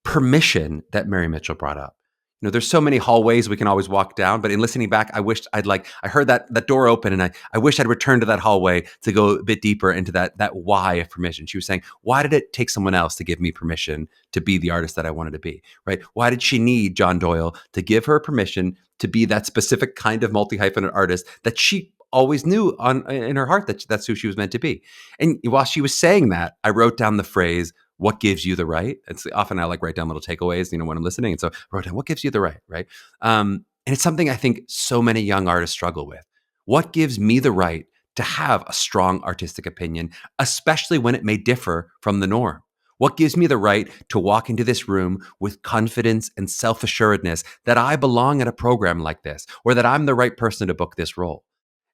permission that Mary Mitchell brought up. There's so many hallways we can always walk down, but in listening back, I wished I heard that door open, and I wish I'd returned to that hallway to go a bit deeper into that why of permission. She was saying, why did it take someone else to give me permission to be the artist that I wanted to be, right? Why did she need John Doyle to give her permission to be that specific kind of multi-hyphenate artist that she always knew in her heart that that's who she was meant to be? And while she was saying that, I wrote down the phrase, what gives you the right? It's often I write down little takeaways, when I'm listening. And so I wrote down, what gives you the right? Right. And it's something I think so many young artists struggle with. What gives me the right to have a strong artistic opinion, especially when it may differ from the norm? What gives me the right to walk into this room with confidence and self-assuredness that I belong at a program like this, or that I'm the right person to book this role?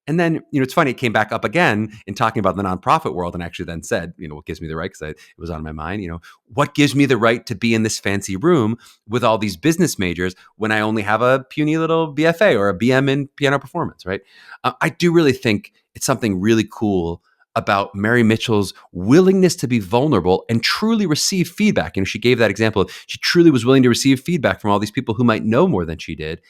And then, it's funny, it came back up again in talking about the nonprofit world, and actually then said, what gives me the right? Because it was on my mind, what gives me the right to be in this fancy room with all these business majors when I only have a puny little BFA or a BM in piano performance, right? I do really think it's something really cool about Mary Mitchell's willingness to be vulnerable and truly receive feedback. She gave that example. She truly was willing to receive feedback from all these people who might know more than she did.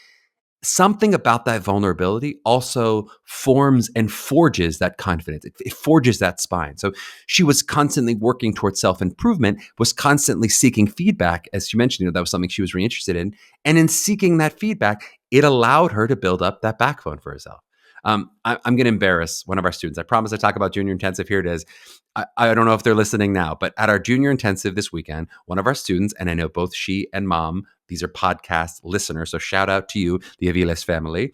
Something about that vulnerability also forms and forges that confidence. It forges that spine. So she was constantly working towards self-improvement, was constantly seeking feedback. As you mentioned, that was something she was really interested in. And in seeking that feedback, it allowed her to build up that backbone for herself. I'm going to embarrass one of our students. I promise I talk about junior intensive. Here it is. I don't know if they're listening now, but at our junior intensive this weekend, one of our students, and I know both she and mom, these are podcast listeners, so shout out to you, the Aviles family.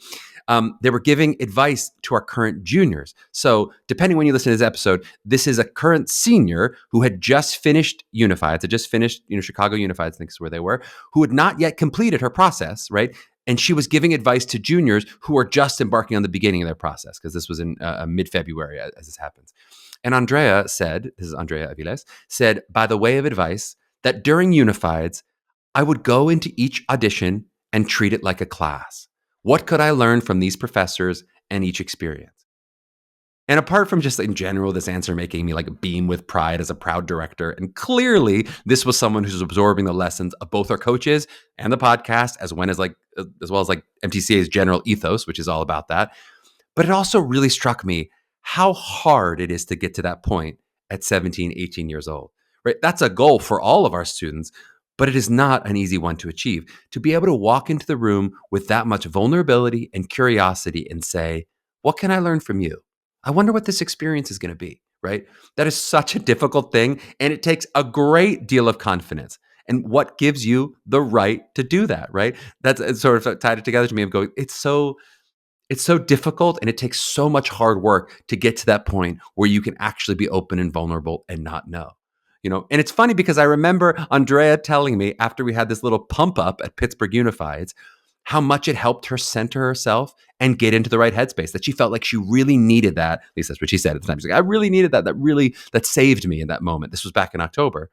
They were giving advice to our current juniors. So depending when you listen to this episode, this is a current senior who had just finished Unified, had just finished, Chicago Unified, I think is where they were, who had not yet completed her process, right? And she was giving advice to juniors who are just embarking on the beginning of their process, because this was in mid-February as this happens. And Andrea said, this is Andrea Aviles, said, by the way of advice, that during Unifieds, I would go into each audition and treat it like a class. What could I learn from these professors and each experience? And apart from just in general, this answer making me beam with pride as a proud director, and clearly this was someone who's absorbing the lessons of both our coaches and the podcast, as well as MTCA's general ethos, which is all about that. But it also really struck me how hard it is to get to that point at 17, 18 years old, right? That's a goal for all of our students, but it is not an easy one to achieve. To be able to walk into the room with that much vulnerability and curiosity and say, what can I learn from you? I wonder what this experience is going to be, right? That is such a difficult thing, and it takes a great deal of confidence. And what gives you the right to do that, right? That's sort of tied it together to me of going, it's so difficult, and it takes so much hard work to get to that point where you can actually be open and vulnerable and not know. And it's funny because I remember Andrea telling me after we had this little pump up at Pittsburgh Unifieds, how much it helped her center herself and get into the right headspace, that she felt like she really needed that. At least that's what she said at the time. She's like, I really needed that. That saved me in that moment. This was back in October.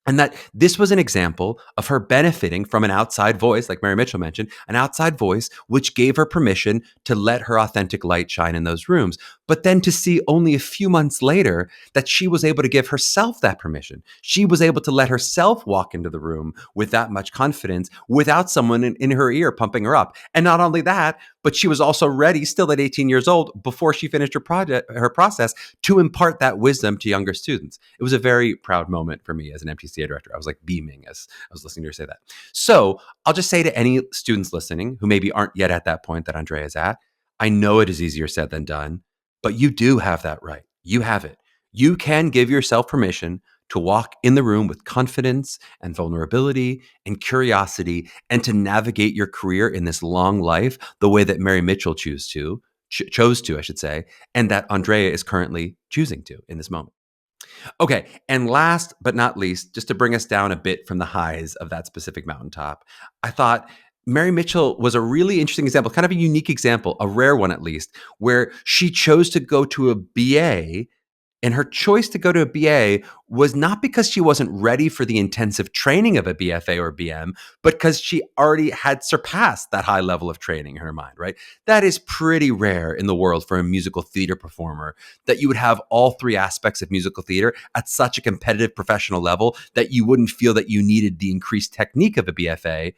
And that this was an example of her benefiting from an outside voice, like Mary Mitchell mentioned, an outside voice, which gave her permission to let her authentic light shine in those rooms. But then to see only a few months later that she was able to give herself that permission. She was able to let herself walk into the room with that much confidence without someone in her ear pumping her up. And not only that, but she was also ready, still at 18 years old, before she finished her process, to impart that wisdom to younger students. It was a very proud moment for me as an MTCA director. I was beaming as I was listening to her say that. So I'll just say to any students listening who maybe aren't yet at that point that Andrea is at, I know it is easier said than done, but you do have that right. You have it. You can give yourself permission to walk in the room with confidence and vulnerability and curiosity, and to navigate your career in this long life the way that Mary Mitchell chose to, and that Andrea is currently choosing to in this moment. Okay, and last but not least, just to bring us down a bit from the highs of that specific mountaintop, I thought Mary Mitchell was a really interesting example, kind of a unique example, a rare one at least, where she chose to go to a BA And her choice to go to a BA was not because she wasn't ready for the intensive training of a BFA or BM, but because she already had surpassed that high level of training in her mind, right? That is pretty rare in the world for a musical theater performer, that you would have all three aspects of musical theater at such a competitive professional level that you wouldn't feel that you needed the increased technique of a BFA,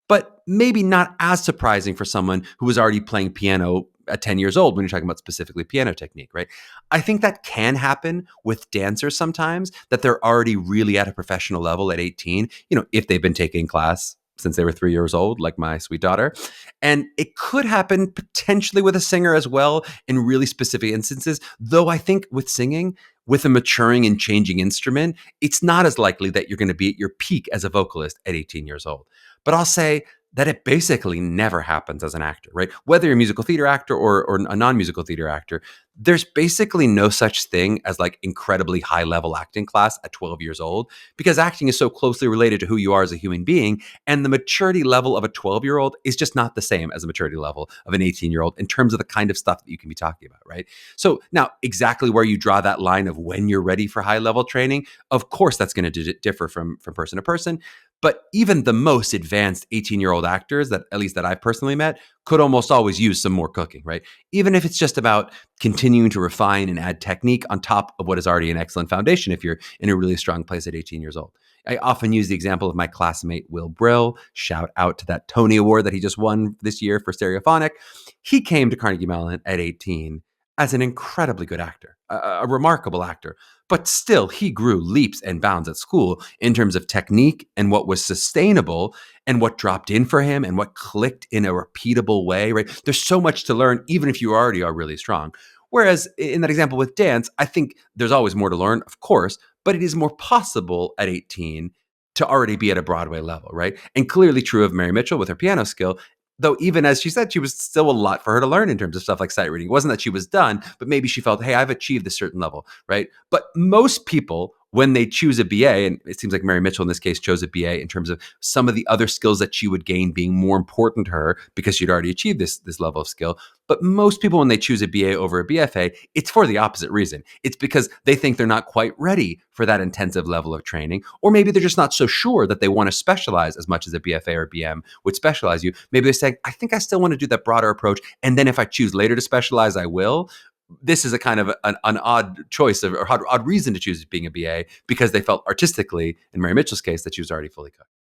but maybe not as surprising for someone who was already playing piano at 10 years old when you're talking about specifically piano technique, right? I think that can happen with dancers sometimes, that they're already really at a professional level at 18, if they've been taking class since they were 3 years old, like my sweet daughter. And it could happen potentially with a singer as well in really specific instances, though I think with singing, with a maturing and changing instrument, it's not as likely that you're going to be at your peak as a vocalist at 18 years old. But I'll say that it basically never happens as an actor, right? Whether you're a musical theater actor or a non-musical theater actor, there's basically no such thing as like incredibly high level acting class at 12 years old, because acting is so closely related to who you are as a human being. And the maturity level of a 12-year-old is just not the same as the maturity level of an 18-year-old in terms of the kind of stuff that you can be talking about, right? So now exactly where you draw that line of when you're ready for high level training, of course, that's going to differ from person to person. But even the most advanced 18-year-old actors that, at least that I've personally met, could almost always use some more cooking, right? Even if it's just about continuing to refine and add technique on top of what is already an excellent foundation if you're in a really strong place at 18 years old. I often use the example of my classmate, Will Brill. Shout out to that Tony Award that he just won this year for Stereophonic. He came to Carnegie Mellon at 18 as an incredibly good actor, a remarkable actor. But still, he grew leaps and bounds at school in terms of technique and what was sustainable and what dropped in for him and what clicked in a repeatable way, right? There's so much to learn, even if you already are really strong. Whereas in that example with dance, I think there's always more to learn, of course, but it is more possible at 18 to already be at a Broadway level, right? And clearly true of Mary Mitchell with her piano skill. Though even as she said, she was still a lot for her to learn in terms of stuff like sight reading. It wasn't that she was done, but maybe she felt, hey, I've achieved a certain level, right? But most people, when they choose a BA, and it seems like Mary Mitchell in this case chose a BA in terms of some of the other skills that she would gain being more important to her because she'd already achieved this level of skill. But most people, when they choose a BA over a BFA, it's for the opposite reason. It's because they think they're not quite ready for that intensive level of training, or maybe they're just not so sure that they want to specialize as much as a BFA or BM would specialize you. Maybe they're saying, I think I still want to do that broader approach, and then if I choose later to specialize, I will. This is a kind of an odd choice or odd reason to choose being a BA because they felt artistically, in Mary Mitchell's case, that she was already fully cooked.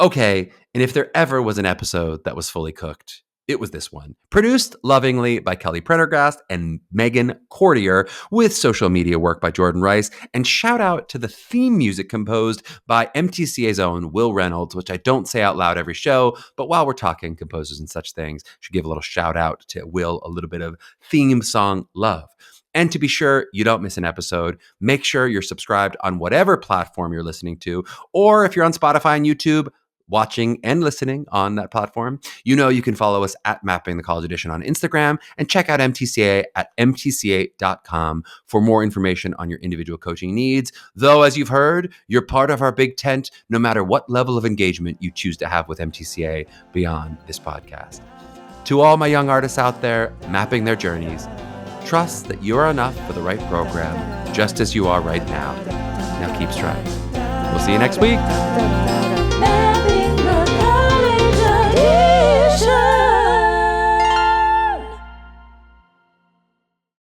Okay, and if there ever was an episode that was fully cooked, it was this one. Produced lovingly by Kelly Prendergast and Meghan Cordier, with social media work by Jordan Rice, and shout out to the theme music composed by MTCA's own Will Reynolds, which I don't say out loud every show, but while we're talking composers and such things, should give a little shout out to Will, a little bit of theme song love. And to be sure you don't miss an episode, make sure you're subscribed on whatever platform you're listening to, or if you're on Spotify and YouTube, watching and listening on that platform. You can follow us at Mapping the College Audition on Instagram, and check out MTCA at mtca.com for more information on your individual coaching needs. Though, as you've heard, you're part of our big tent, no matter what level of engagement you choose to have with MTCA beyond this podcast. To all my young artists out there mapping their journeys, trust that you are enough for the right program, just as you are right now. Now keep striving. We'll see you next week.